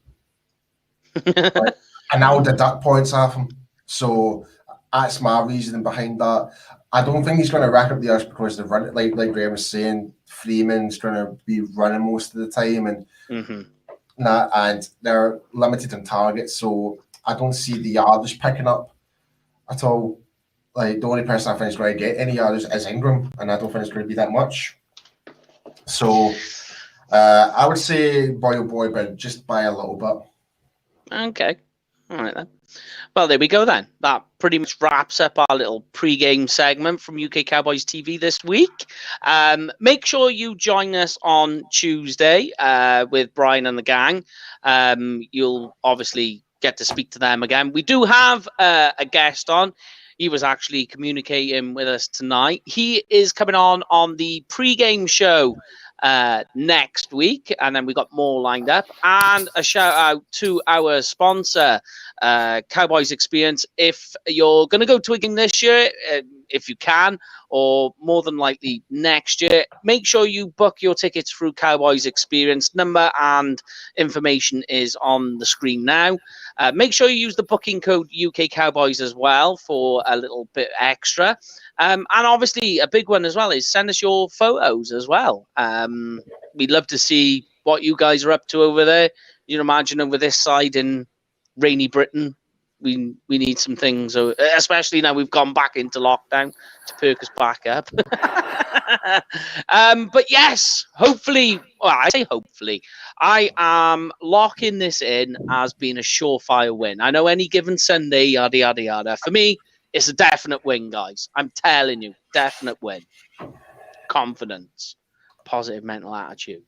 it, right? And I will deduct points off him. So that's my reasoning behind that. I don't think he's going to rack up the yards because the run, like Graham was saying, Freeman's going to be running most of the time, and and they're limited in targets. So I don't see the yardage picking up at all. Like, the only person I think is going to get any yardage is Ingram, and I don't think it's going to be that much. So I would say boy oh boy, but just by a little bit. Okay. All right then. Well, there we go then. That pretty much wraps up our little pre-game segment from UK Cowboys TV this week. Make sure you join us on Tuesday with Brian and the gang. You'll obviously get to speak to them again. We do have a guest on. He was actually communicating with us tonight. He is coming on the pre-game show next week, and then we got more lined up. And a shout out to our sponsor, Cowboys Experience. If you're going to go to a game this year, if you can, or more than likely next year, make sure you book your tickets through Cowboys Experience. Number and information is on the screen now. Make sure you use the booking code UK Cowboys as well for a little bit extra. And obviously, a big one as well is send us your photos as well. We'd love to see what you guys are up to over there. You can imagine over this side in rainy Britain, we need some things, especially now we've gone back into lockdown to perk us back up. But yes, hopefully, well, I say hopefully, I am locking this in as being a surefire win. I know any given Sunday, yada, yada, yada. For me, it's a definite win, guys. I'm telling you, definite win. Confidence, positive mental attitude.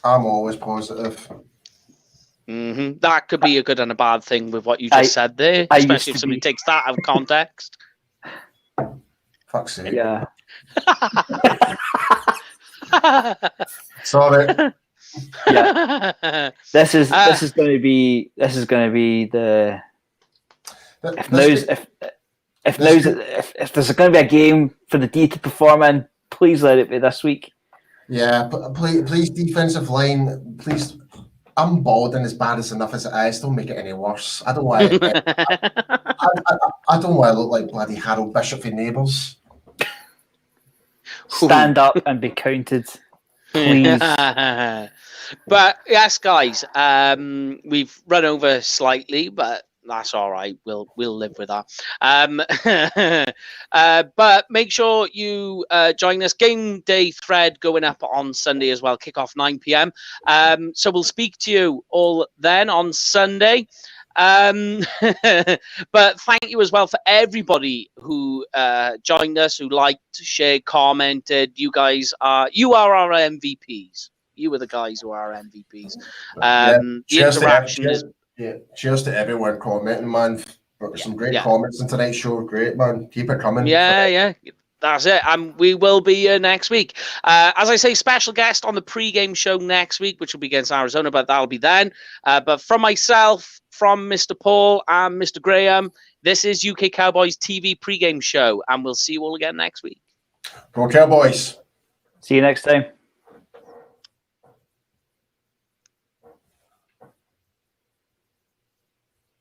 I'm always positive. That could be a good and a bad thing with what you just said there, especially if somebody takes that out of context. Fuck's sake. Yeah. Sorry. Yeah. This is going to be the if there's going to be a game for the D to perform in, please let it be this week. Yeah, but please defensive line, please. I'm bald and as bad as enough as it is. Don't make it any worse. I don't want. I don't want to look like bloody Harold Bishop in Neighbours. Stand up and be counted, please. But yes, guys, we've run over slightly, but that's all right. We'll live with that. But make sure you join us. Game day thread going up on Sunday as well. Kickoff 9 p.m. So we'll speak to you all then on Sunday. But thank you as well for everybody who joined us, who liked, shared, commented. You guys are our MVPs. You are the guys who are our MVPs. The interaction is. Yeah, cheers to everyone commenting, man. Some great comments in tonight's show. Great, man. Keep it coming. Yeah. That's it. We will be here next week. As I say, special guest on the pre-game show next week, which will be against Arizona, but that'll be then. But from myself, from Mr. Paul and Mr. Graham, this is UK Cowboys TV pre-game show, and we'll see you all again next week. Go Cowboys. See you next time.